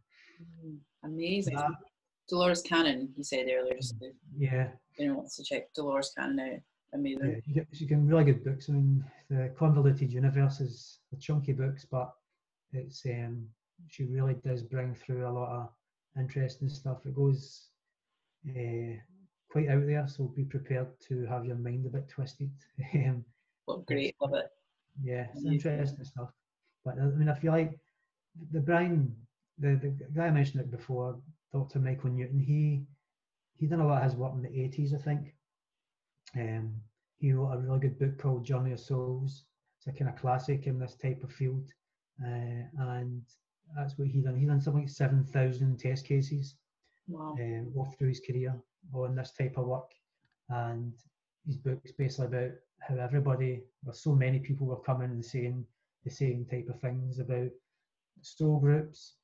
Amazing. Dolores Cannon, he said earlier. Yeah. Anyone wants to check Dolores Cannon out. Amazing. Yeah, she can really good books. I mean, the Convoluted Universe is the chunky books, but it's she really does bring through a lot of interesting stuff. It goes quite out there, so be prepared to have your mind a bit twisted. Well, great, love it. Yeah, it's interesting stuff. But I mean, I feel like the guy I mentioned it before, Dr. Michael Newton, he done a lot of his work in the 80s, I think. He wrote a really good book called Journey of Souls. It's a kind of classic in this type of field, and that's what he done. He done something like 7,000 test cases, wow, all through his career on this type of work. And his book's basically about how everybody, or so many people, were coming and saying the same type of things about soul groups,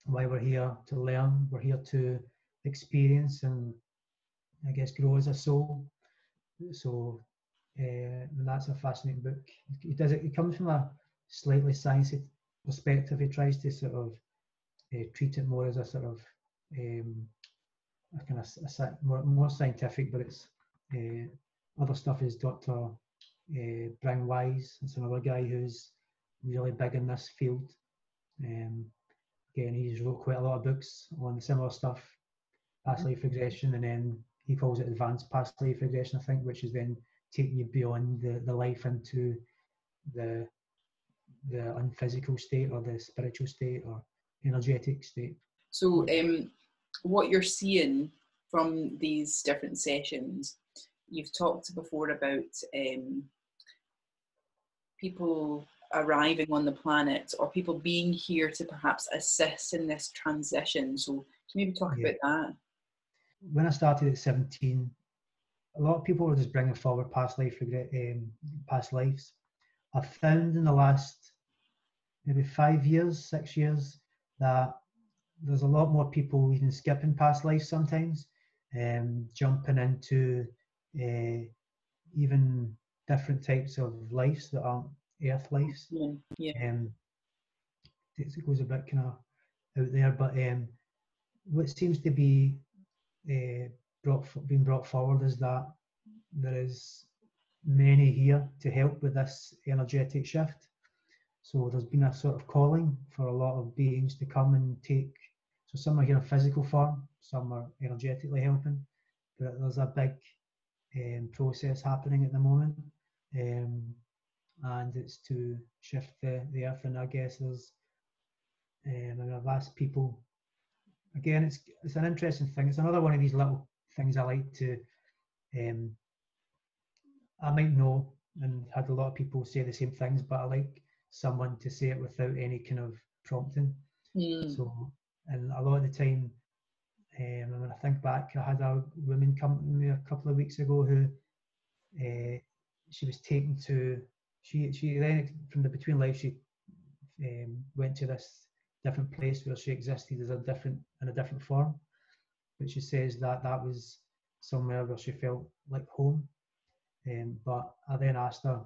why we're here to learn, we're here to experience and I guess grow as a soul. So and that's a fascinating book. It comes from a slightly sciencey perspective. He tries to sort of treat it more as a sort of a kind of more scientific, but it's other stuff is Dr. Brian Wise. It's another guy who's really big in this field. Again, he's wrote quite a lot of books on similar stuff, past life regression, and then he calls it advanced past life regression, I think, which is then taking you beyond the life into the unphysical state or the spiritual state or energetic state. So what you're seeing from these different sessions, you've talked before about people arriving on the planet or people being here to perhaps assist in this transition. So can you maybe talk about that? When I started at 17, a lot of people were just bringing forward past lives. I've found in the last maybe 5 years, 6 years, that there's a lot more people even skipping past lives sometimes, jumping into even different types of lives that aren't Earth lives. Yeah. It goes a bit kind of out there, but what seems to be being brought forward is that there is many here to help with this energetic shift. So there's been a sort of calling for a lot of beings to come and take. So some are here in physical form, some are energetically helping, but there's a big process happening at the moment, and it's to shift the Earth. And I guess there's and I've asked people. Again, it's an interesting thing. It's another one of these little things I like to. I might know and had a lot of people say the same things, but I like someone to say it without any kind of prompting. So, and a lot of the time, and when I think back, I had a woman come to me a couple of weeks ago who she was taken to. She then from the between life she went to this different place where she existed as in a different form, but she says that was somewhere where she felt like home. But I then asked her,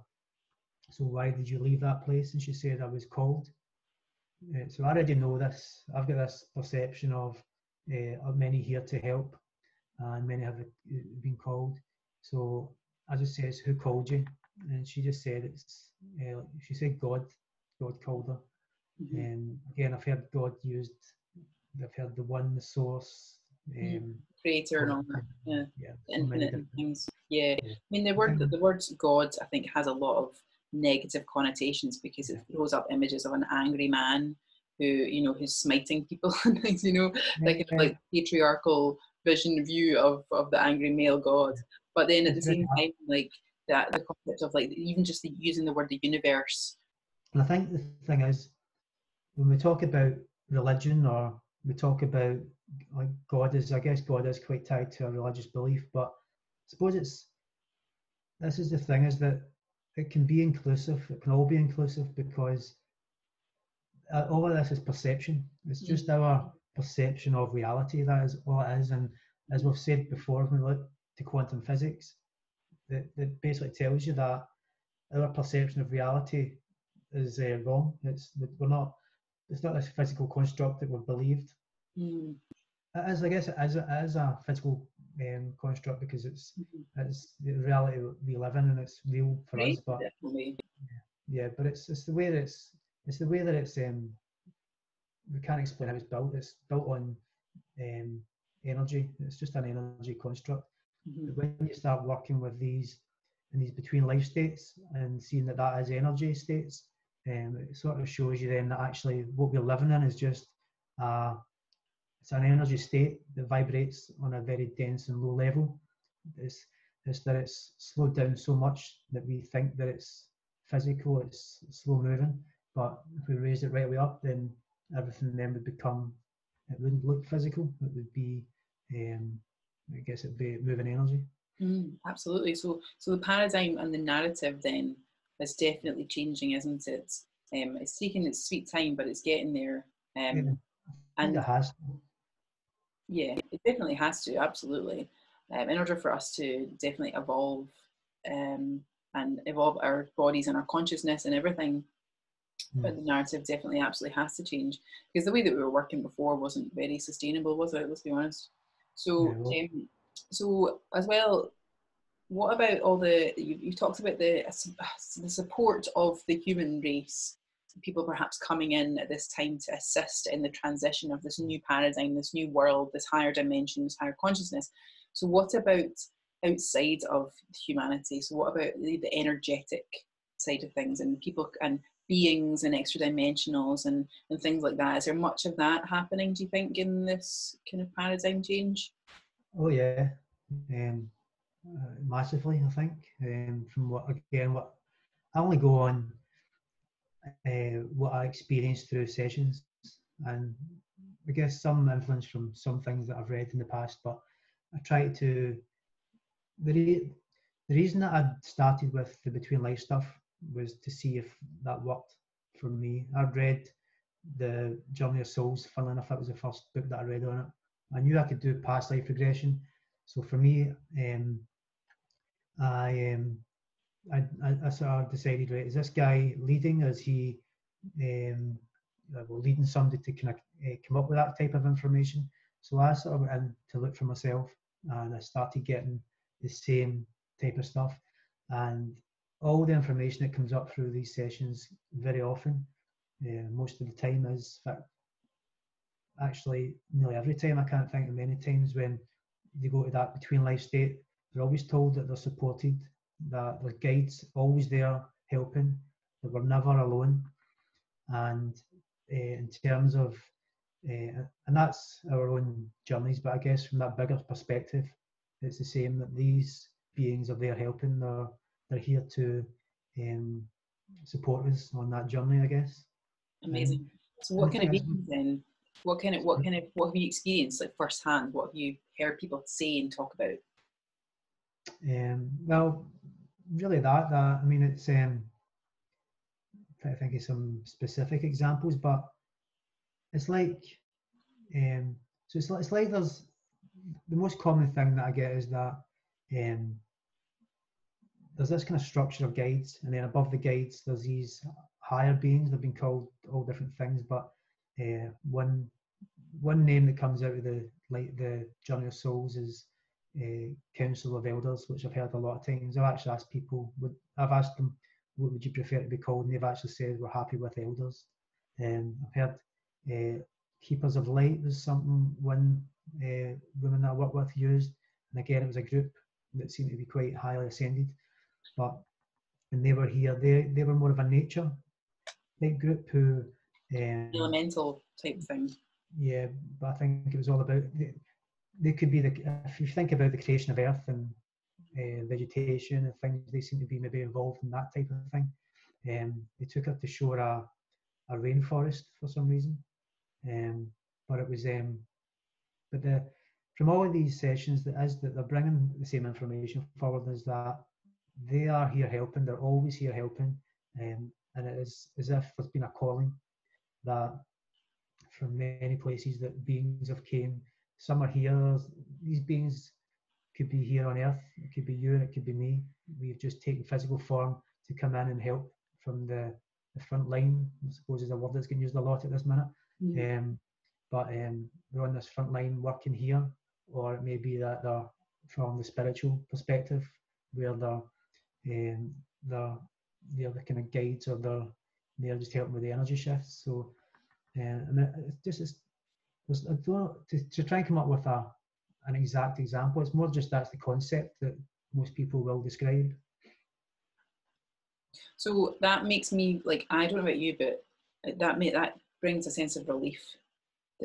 so why did you leave that place? And she said, I was called. So I already know this. I've got this perception of many here to help, and many have been called. So I just says, who called you? And she just said, she said God called her. Again, I've heard God used, I've heard the one, the source, creator and all that. Yeah, infinite things. Yeah. I mean, the word God, I think, has a lot of negative connotations because it throws up images of an angry man who, you know, who's smiting people and things, you know, like patriarchal view of the angry male God. But then at the same time, like that, the concept of like even just using the word the universe. And I think the thing is, when we talk about religion or we talk about like God I guess God is quite tied to a religious belief, but I suppose this is the thing, is that it can be inclusive, it can all be inclusive, because all of this is perception. It's just our perception of reality, that is all it is. And as we've said before, when we look to quantum physics, that basically tells you that our perception of reality is wrong. It's not this physical construct that we've believed. It is, I guess, it is a physical construct because it's the reality we live in and it's real for us. But yeah, but it's the way that it's the way that it's we can't explain how it's built. It's built on energy. It's just an energy construct. But when you start working with these between life states and seeing that is energy states, it sort of shows you then that actually what we're living in is just it's an energy state that vibrates on a very dense and low level. It's that it's slowed down so much that we think that it's physical, it's slow moving. But if we raise it right way up, then everything then would become, it wouldn't look physical. It would be, I guess it'd be moving energy. Absolutely. So the paradigm and the narrative then is definitely changing, isn't it? It's taking its sweet time, but it's getting there. And it has to. Yeah, it definitely has to, absolutely. In order for us to definitely evolve and evolve our bodies and our consciousness and everything, but the narrative definitely absolutely has to change, because the way that we were working before wasn't very sustainable, was it? Let's be honest. So, so as well, what about all you've talked about the support of the human race, people perhaps coming in at this time to assist in the transition of this new paradigm, this new world, this higher dimension, this higher consciousness. So what about outside of humanity? So what about the energetic side of things and people and beings and extra dimensionals and things like that? Is there much of that happening, do you think, in this kind of paradigm change? Oh yeah, massively, I think. From what I only go on what I experienced through sessions, and I guess some influence from some things that I've read in the past, but I try to, the reason that I started with the Between Life stuff was to see if that worked for me. I'd read the Journey of Souls, funnily enough, that was the first book that I read on it. I knew I could do past life regression, so for me, I sort of decided, right, is this guy leading? Is he leading somebody to kind of come up with that type of information? So I sort of went in to look for myself, and I started getting the same type of stuff. And all the information that comes up through these sessions very often, most of the time, is actually nearly every time, I can't think of many times when they go to that between life state, they're always told that they're supported, that their guides always there helping, that we're never alone. And in terms of, and that's our own journeys, but I guess from that bigger perspective, it's the same, that these beings are there helping, they're here to support us on that journey, I guess. Amazing. So what kind of beings then? What have you experienced, like firsthand? What have you heard people say and talk about? Well, really that I mean, it's trying to think of some specific examples, but it's like it's like there's the most common thing that I get is that there's this kind of structure of guides, and then above the guides there's these higher beings. They've been called all different things, but one name that comes out of the Journey of Souls is Council of Elders, which I've heard a lot of times. I've actually asked people, I've asked them, what would you prefer to be called, and they've actually said we're happy with Elders. I've heard Keepers of Light was something one woman that I worked with used, and again it was a group that seemed to be quite highly ascended, but when they were here, they were more of a nature type group who elemental type thing. Yeah, but I think it was all about they could be if you think about the creation of Earth and vegetation and things, they seem to be maybe involved in that type of thing. They took her to shore a rainforest for some reason, but it was from all of these sessions that they're bringing the same information forward, is that they are here helping. They're always here helping, and it is as if there's been a calling that from many places that beings have came. Some are here. These beings could be here on Earth. It could be you, and it could be me. We've just taken physical form to come in and help from the front line. I suppose is a word that's getting used a lot at this minute. Mm-hmm. But we're on this front line working here, or it may be that they're from the spiritual perspective, where they're the kind of guides, or they're just helping with the energy shifts. So, and I don't know, to try and come up with an exact example. It's more just that's the concept that most people will describe. So that makes me, like, I don't know about you, but that brings a sense of relief,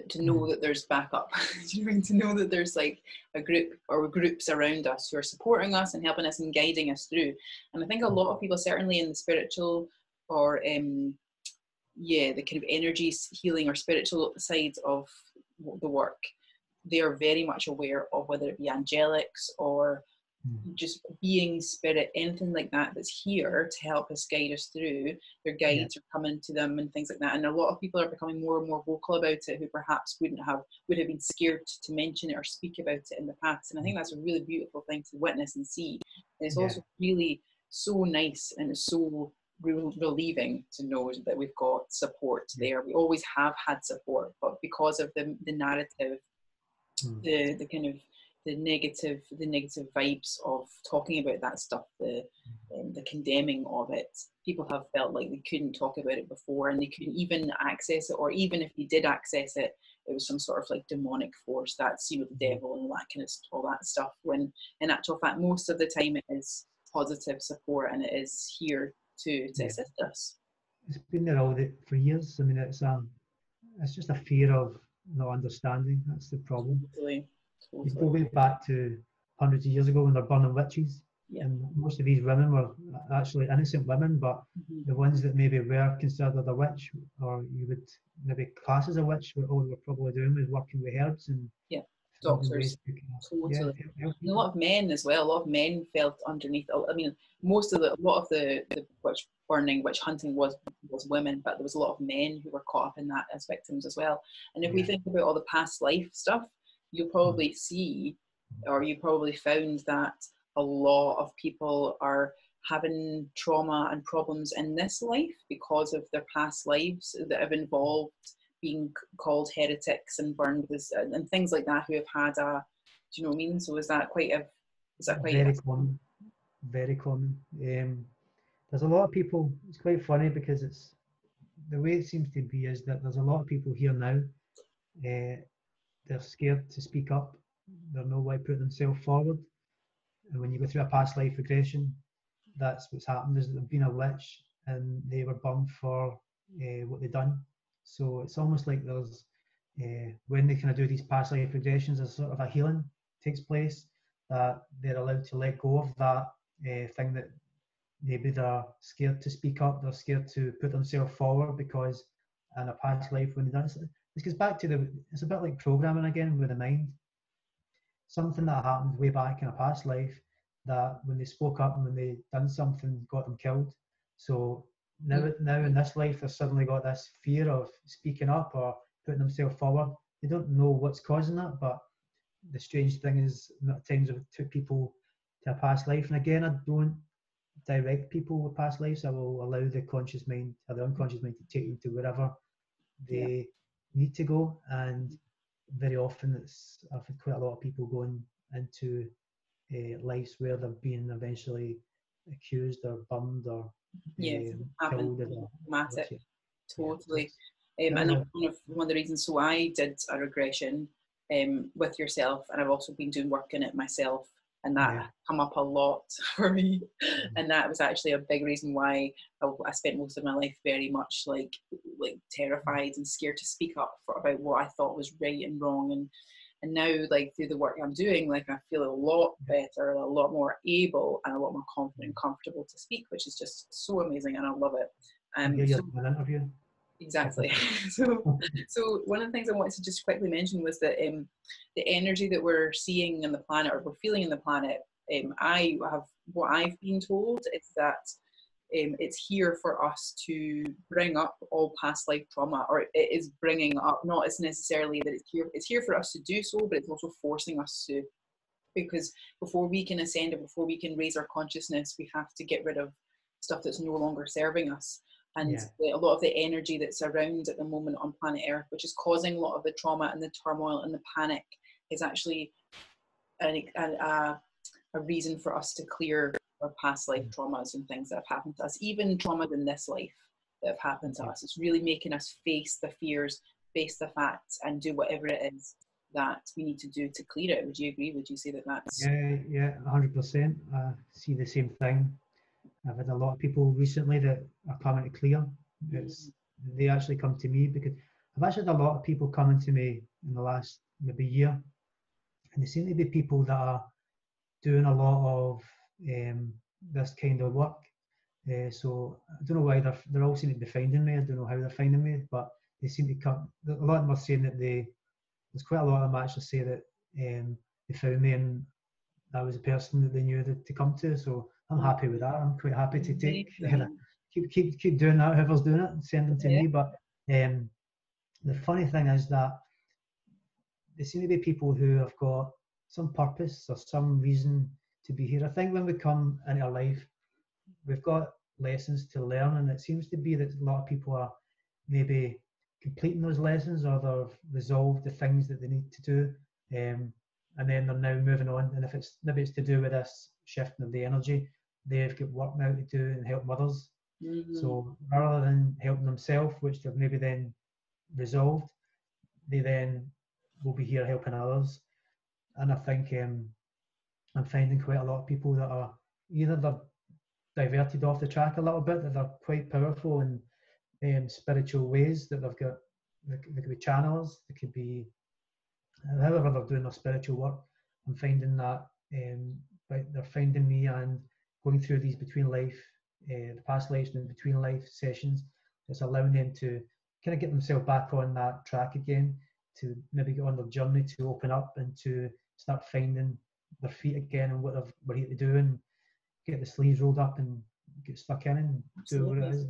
to know that there's backup. To know that there's like a group or groups around us who are supporting us and helping us and guiding us through. And I think a lot of people, certainly in the spiritual or the kind of energy healing or spiritual side of the work, they are very much aware of whether it be angelics or just being, spirit, anything like that that's here to help us, guide us through. Their guides are coming to them and things like that. And a lot of people are becoming more and more vocal about it, who perhaps would have been scared to mention it or speak about it in the past. And I think that's a really beautiful thing to witness and see. And it's also really so nice, and it's so relieving to know that we've got support there. We always have had support, but because of the narrative, the kind of the negative vibes of talking about that stuff, the condemning of it, people have felt like they couldn't talk about it before, and they couldn't even access it, or even if they did access it, it was some sort of like demonic force, that's, you know, the devil and that kind of all that stuff, when in actual fact most of the time it is positive support, and it is here to assist us. It's been there for years. I mean, it's just a fear of not understanding. That's the problem. Totally. You go way back to hundreds of years ago when they're burning witches, and most of these women were actually innocent women, but the ones that maybe were considered a witch, or you would maybe class as a witch, all they were probably doing was working with herbs and doctors. Totally. And a lot of men as well. A lot of men felt underneath. I mean, a lot of the witch burning, witch hunting was women, but there was a lot of men who were caught up in that as victims as well. And if we think about all the past life stuff, you'll probably see, or you probably found that a lot of people are having trauma and problems in this life because of their past lives that have involved being called heretics and burned and things like that, who have had do you know what I mean? So is that quite common? Very common. There's a lot of people, it's quite funny because it's the way it seems to be is that there's a lot of people here now, they're scared to speak up. They're no way put themselves forward. And when you go through a past life regression, that's what's happened, is that they've been a witch and they were burned for what they've done. So it's almost like there's, when they kind of do these past life regressions, there's sort of a healing takes place, that they're allowed to let go of that thing that maybe they're scared to speak up, they're scared to put themselves forward because in a past life when they done it. This goes back to it's a bit like programming again with the mind. Something that happened way back in a past life, that when they spoke up and when they done something got them killed. So now in this life, they've suddenly got this fear of speaking up or putting themselves forward. They don't know what's causing that, but the strange thing is, at times it took people to a past life. And again, I don't direct people with past lives. I will allow the conscious mind or the unconscious mind to take them to wherever they need to go. And very often I've had quite a lot of people going into lives where they've been eventually accused or bummed or killed. Traumatic. Totally. And that's one of the reasons. So I did a regression with yourself, and I've also been doing work in it myself, and that come up a lot for me. And that was actually a big reason why I spent most of my life very much like terrified and scared to speak up about what I thought was right and wrong. And now, like, through the work I'm doing, like, I feel a lot better, a lot more able, and a lot more confident and comfortable to speak, which is just so amazing, and I love it. An interview. Exactly. So one of the things I wanted to just quickly mention was that the energy that we're seeing in the planet, or we're feeling in the planet, what I've been told is that it's here for us to bring up all past life trauma, or it is bringing up, not as necessarily that it's here for us to do so, but it's also forcing us to, because before we can ascend and before we can raise our consciousness, we have to get rid of stuff that's no longer serving us. And a lot of the energy that's around at the moment on planet Earth, which is causing a lot of the trauma and the turmoil and the panic, is actually a reason for us to clear our past life traumas and things that have happened to us, even traumas in this life that have happened to us. It's really making us face the fears, face the facts, and do whatever it is that we need to do to clear it. Would you agree? Would you say that that's... Yeah, 100%. I see the same thing. I've had a lot of people recently that are coming to clear. They actually come to me because I've actually had a lot of people coming to me in the last maybe year, and they seem to be people that are doing a lot of this kind of work. So I don't know why they're all seem to be finding me. I don't know how they're finding me, but they seem to come. A lot of them are saying that there's quite a lot of them actually say that they found me and I was a person that they knew to come to. So I'm happy with that. I'm quite happy to keep doing that. Whoever's doing it, send them to me. But the funny thing is that there seem to be people who have got some purpose or some reason to be here. I think when we come into our life, we've got lessons to learn, and it seems to be that a lot of people are maybe completing those lessons, or they've resolved the things that they need to do, and then they're now moving on. And if it's to do with this shifting of the energy, they've got work now to do and help others. So rather than helping themselves, which they've maybe then resolved, they then will be here helping others. And I think I'm finding quite a lot of people that are either they're diverted off the track a little bit, that they're quite powerful in spiritual ways, that they could be channelers, they could be however they're doing their spiritual work. I'm finding that they're finding me and going through these between life, the past lives and between life sessions. It's allowing them to kind of get themselves back on that track again, to maybe get on their journey to open up and to start finding their feet again and what they're here to do, and get the sleeves rolled up and get stuck in and do what it is.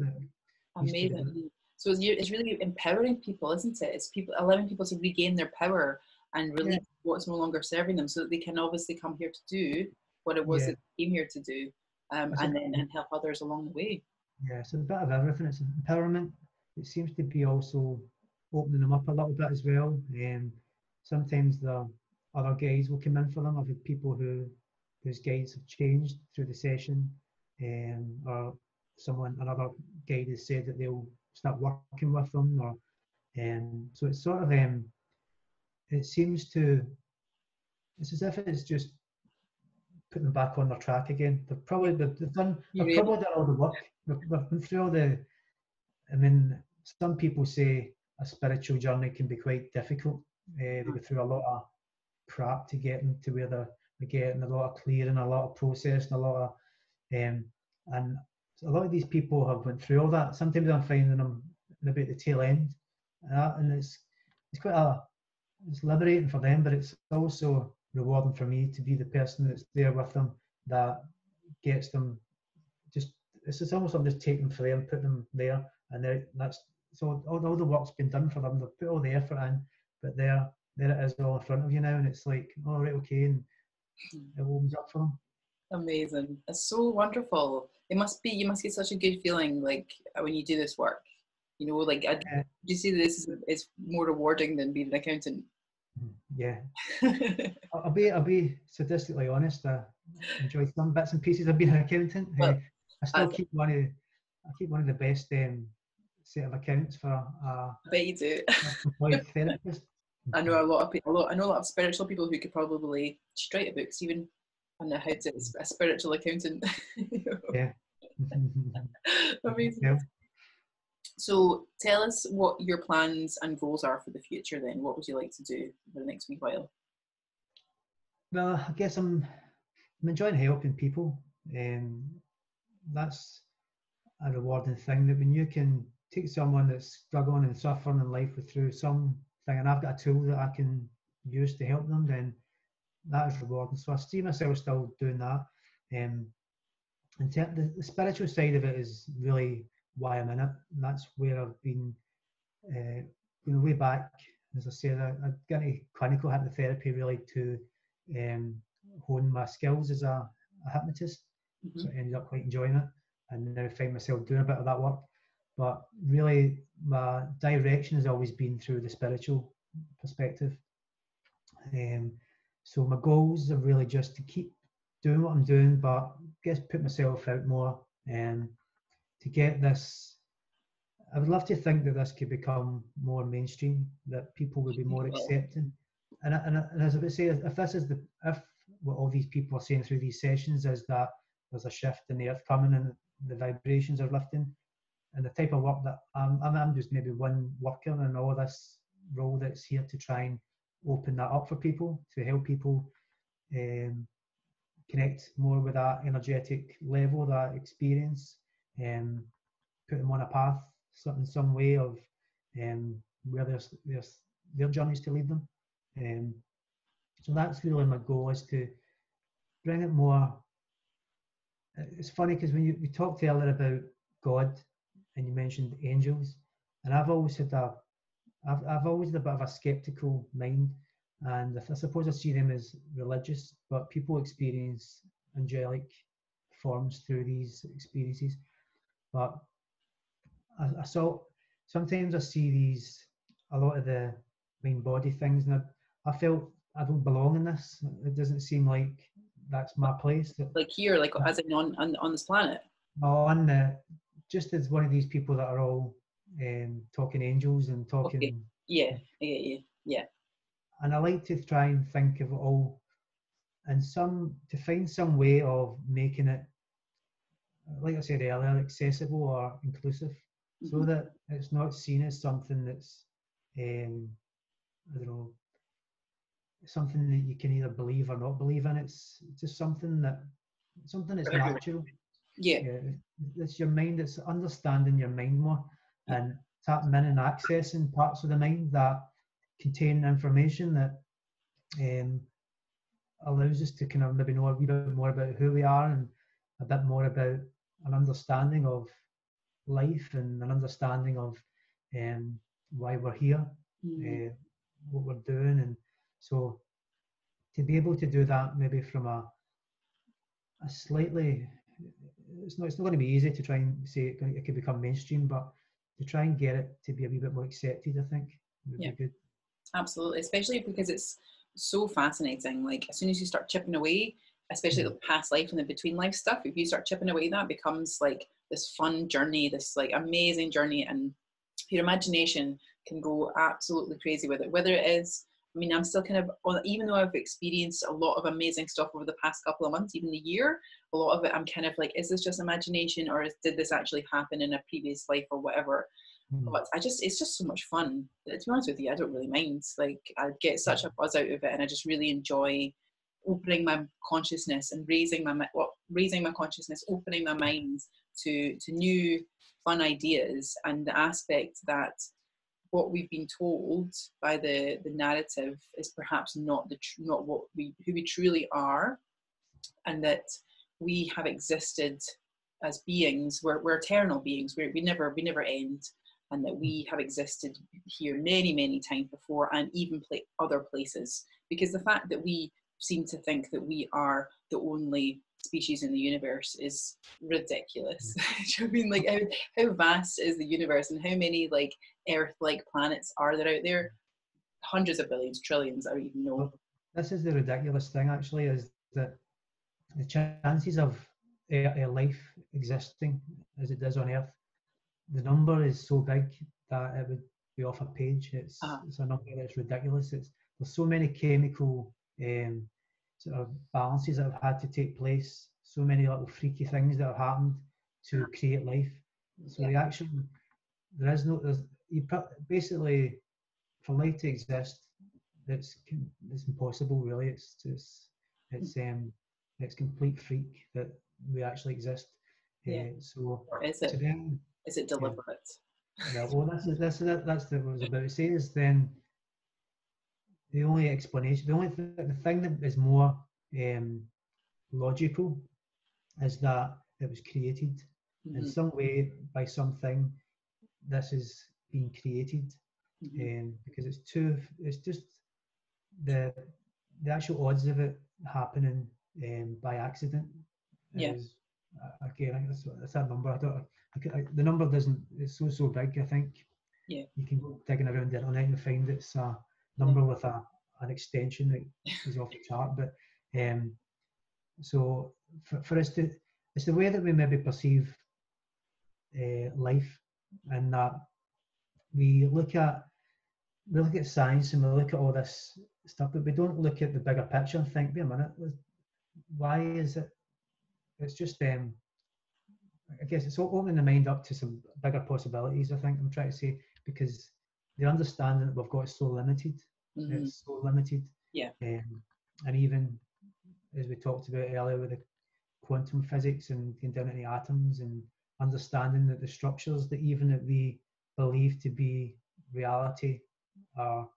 Amazing. So it's really empowering people, isn't it? It's allowing people to regain their power and release what's no longer serving them, so that they can obviously come here to do what it was that they came here to do, and help others along the way. Yeah, so a bit of everything. It's empowerment. It seems to be also opening them up a little bit as well. Sometimes the other guides will come in for them. I've had people whose guides have changed through the session, or another guide has said that they'll start working with them, or so it's sort of it seems to, it's as if it's just putting them back on their track again. They've probably done all the work. They've been through all the. I mean, some people say a spiritual journey can be quite difficult. They go through a lot of crap to get them to where they're getting, a lot of clearing, a lot of processing, a lot of and a lot of these people have went through all that. Sometimes I'm finding them maybe at the tail end, and it's quite it's liberating for them, but it's also rewarding for me to be the person that's there with them, that gets them it's almost like just taking them for them, put them there, and that's so all the work's been done for them. They've put all the effort in, but there it is all in front of you now, and it's like, all right, okay, and it opens up for them. Amazing. It's so wonderful. You must get such a good feeling, like, when you do this work, you know, like, do you see this is more rewarding than being an accountant? Yeah. I'll be statistically honest. I enjoy some bits and pieces of being an accountant. Well, I still keep one of the best set of accounts for I bet you do. employed therapist. I know a lot of people. I know a lot of spiritual people who could probably write a book, even on how to a spiritual accountant. Yeah. Amazing. Yeah. So tell us what your plans and goals are for the future then. What would you like to do for the next wee while? Well, I guess I'm enjoying helping people. That's a rewarding thing, that when you can take someone that's struggling and suffering in life through something, and I've got a tool that I can use to help them, then that is rewarding. So I see myself still doing that. And the spiritual side of it is really why I'm in it. And that's where I've been, way back. As I said, I got into clinical hypnotherapy really to hone my skills as a hypnotist. Mm-hmm. So I ended up quite enjoying it, and now I find myself doing a bit of that work. But really, my direction has always been through the spiritual perspective. So my goals are really just to keep doing what I'm doing, but I guess put myself out more, to get this. I would love to think that this could become more mainstream, that people would be more accepting. And as I would say, if what all these people are saying through these sessions is that there's a shift in the earth coming and the vibrations are lifting, and the type of work that I'm just maybe one worker in all this role that's here to try and open that up for people, to help people connect more with that energetic level, that experience, put them on a path, in some way of where there's their journeys to lead them. So that's really my goal, is to bring it more. It's funny because when we talked earlier about God, and you mentioned angels, and I've always had I've always had a bit of a skeptical mind, and I suppose I see them as religious, but people experience angelic forms through these experiences. But I saw sometimes I see a lot of the mind body things, and I felt I don't belong in this. It doesn't seem like that's my place. Like here, like as in on this planet. Just as one of these people that are all talking angels and talking. Okay. Yeah, I get you. Yeah. And I like to try and think of it all, and to find some way of making it, like I said earlier, accessible or inclusive, mm-hmm. so that it's not seen as something that's, I don't know, something that you can either believe or not believe in. It's just something that's natural. Yeah. It's your mind. It's understanding your mind more, and tapping in and accessing parts of the mind that contain information that allows us to kind of maybe know a wee bit more about who we are, and a bit more about an understanding of life, and an understanding of why we're here, what we're doing. And so to be able to do that maybe from a slightly, it's not going to be easy to try and say it could become mainstream, but to try and get it to be a wee bit more accepted, I think would be good. Absolutely, especially because it's so fascinating. Like, as soon as you start chipping away, especially the past life and the between life stuff, if you start chipping away, that becomes like this fun journey, this like amazing journey, and your imagination can go absolutely crazy with it. Whether it is, I mean, I'm still kind of, even though I've experienced a lot of amazing stuff over the past couple of months, even the year, a lot of it I'm kind of like, is this just imagination, or did this actually happen in a previous life or whatever? But it's just so much fun. To be honest with you, I don't really mind. Like, I get such a buzz out of it, and I just really enjoy opening my consciousness and raising my consciousness, opening my mind to new fun ideas, and the aspect that what we've been told by the narrative is perhaps not who we truly are, and that we have existed as beings. We're eternal beings. We never end, and that we have existed here many times before, and even other places. Because the fact that we seem to think that we are the only species in the universe is ridiculous. I mean, like, how vast is the universe, and how many like Earth-like planets are there out there? Hundreds of billions, trillions, I don't even know. This is the ridiculous thing, actually, is that the chances of a life existing as it does on Earth, the number is so big that it would be off a page. It's a number that's ridiculous. There's so many chemical sort of balances that have had to take place, so many little freaky things that have happened to create life. So basically, for life to exist, it's impossible, really. It's complete freak that we actually exist. So is it deliberate? Yeah, well, that's what I was about to say. Is then the only explanation, the thing that is more logical, is that it was created in some way by something. This is being created, because it's just the actual odds of it happening by accident is, again, that's that number. The number doesn't. It's so big. I think you can go digging around the internet and find it's a number with an extension that is off the chart. But so for us to, it's the way that we maybe perceive life, and that we look at science and we look at all this stuff, but we don't look at the bigger picture and think, wait a minute, why is it? It's just I guess it's opening the mind up to some bigger possibilities, I think I'm trying to say, because the understanding that we've got is so limited. It's so limited. And even as we talked about earlier with the quantum physics and getting down into atoms, and understanding that the structures that even that we believe to be reality are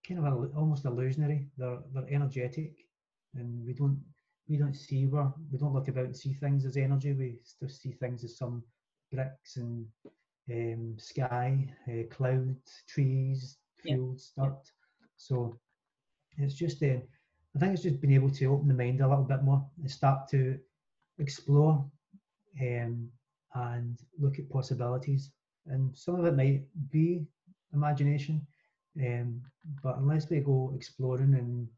kind of almost illusionary. They're energetic, and we don't look about and see things as energy. We still see things as some bricks and sky, clouds, trees, fields, dirt. So it's just I think it's just being able to open the mind a little bit more and start to explore and look at possibilities. And some of it might be imagination, but unless we go exploring and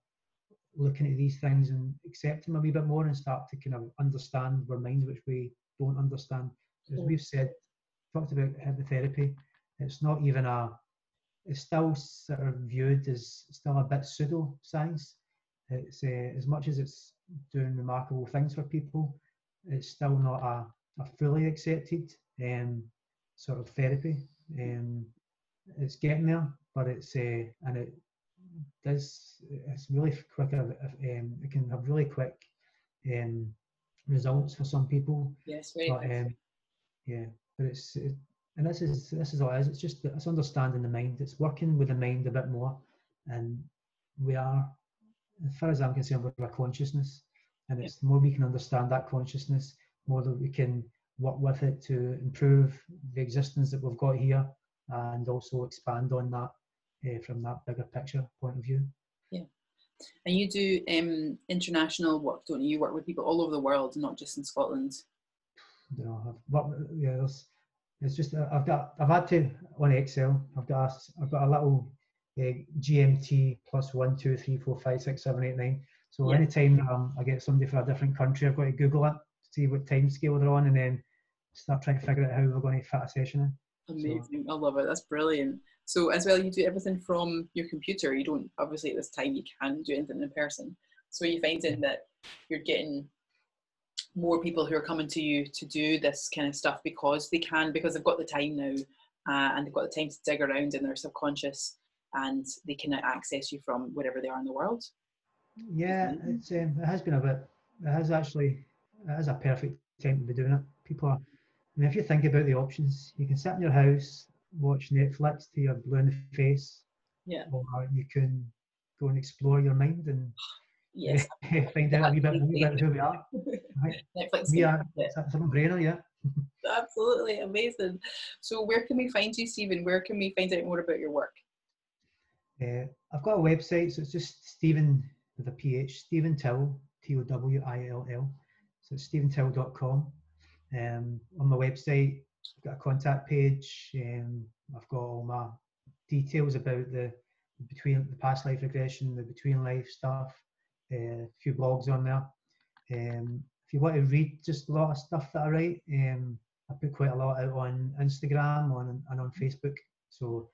looking at these things and accept them a wee bit more and start to kind of understand our minds, which we don't understand. As we've said, talked about hypnotherapy, it's not even it's still sort of viewed as still a bit pseudo-science. It's as much as it's doing remarkable things for people, it's still not a fully accepted sort of therapy. It's getting there, but it's really quick. It can have really quick results for some people. Yes, very quick. But and this is all it is. It's understanding the mind. It's working with the mind a bit more, and we are, as far as I'm concerned, we're a consciousness, and it's the more we can understand that consciousness, more that we can work with it to improve the existence that we've got here, and also expand on that from that bigger picture point of view. Yeah, and you do international work, don't you? You work with people all over the world, not just in Scotland. It's just I've had to on Excel. I've got a little GMT plus 1, 2, 3, 4, 5, 6, 7, 8, 9. So anytime I get somebody from a different country, I've got to Google it, see what time scale they're on, and then start trying to figure out how we're going to fit a session in. Amazing. I love it. That's brilliant. So as well, you do everything from your computer. You don't, obviously at this time, you can't do anything in person. So are you finding that you're getting more people who are coming to you to do this kind of stuff because they can, because they've got the time now, and they've got the time to dig around in their subconscious, and they can access you from wherever they are in the world. Yeah, it's it has been a bit. It is a perfect time to be doing it. People are. I mean, if you think about the options, you can sit in your house, watch Netflix till you're blue in the face, Yeah. or you can go and explore your mind and Yes. find out a wee bit who we are. Right? Netflix. We are. It's a no-brainer, yeah. Absolutely amazing. So where can we find you, Stephen? Where can we find out more about your work? I've got a website, so it's just Stephen with a PH, Stephen Till, Towill. So it's stephentil.com. On my website, I've got a contact page. I've got all my details about the past life regression, the between life stuff, a few blogs on there. If you want to read just a lot of stuff that I write, I put quite a lot out on Instagram and on Facebook. So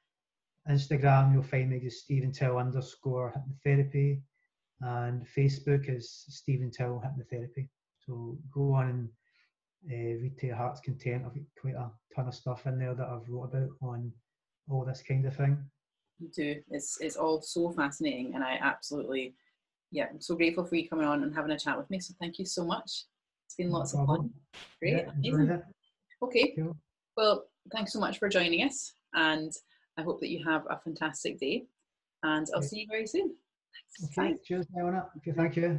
Instagram, you'll find me just Stephen Till _ hypnotherapy, and Facebook is Stephen Till hypnotherapy. So go on and read to your heart's content. I've got quite a ton of stuff in there that I've wrote about on all this kind of thing. You do. It's all so fascinating, and I absolutely, yeah, I'm so grateful for you coming on and having a chat with me. So thank you so much. It's been lots of fun. Great. Yeah, enjoyed it. Okay. Cool. Well, thanks so much for joining us, and I hope that you have a fantastic day, and I'll see you very soon. Okay, cheers, Leona. Okay, thank you.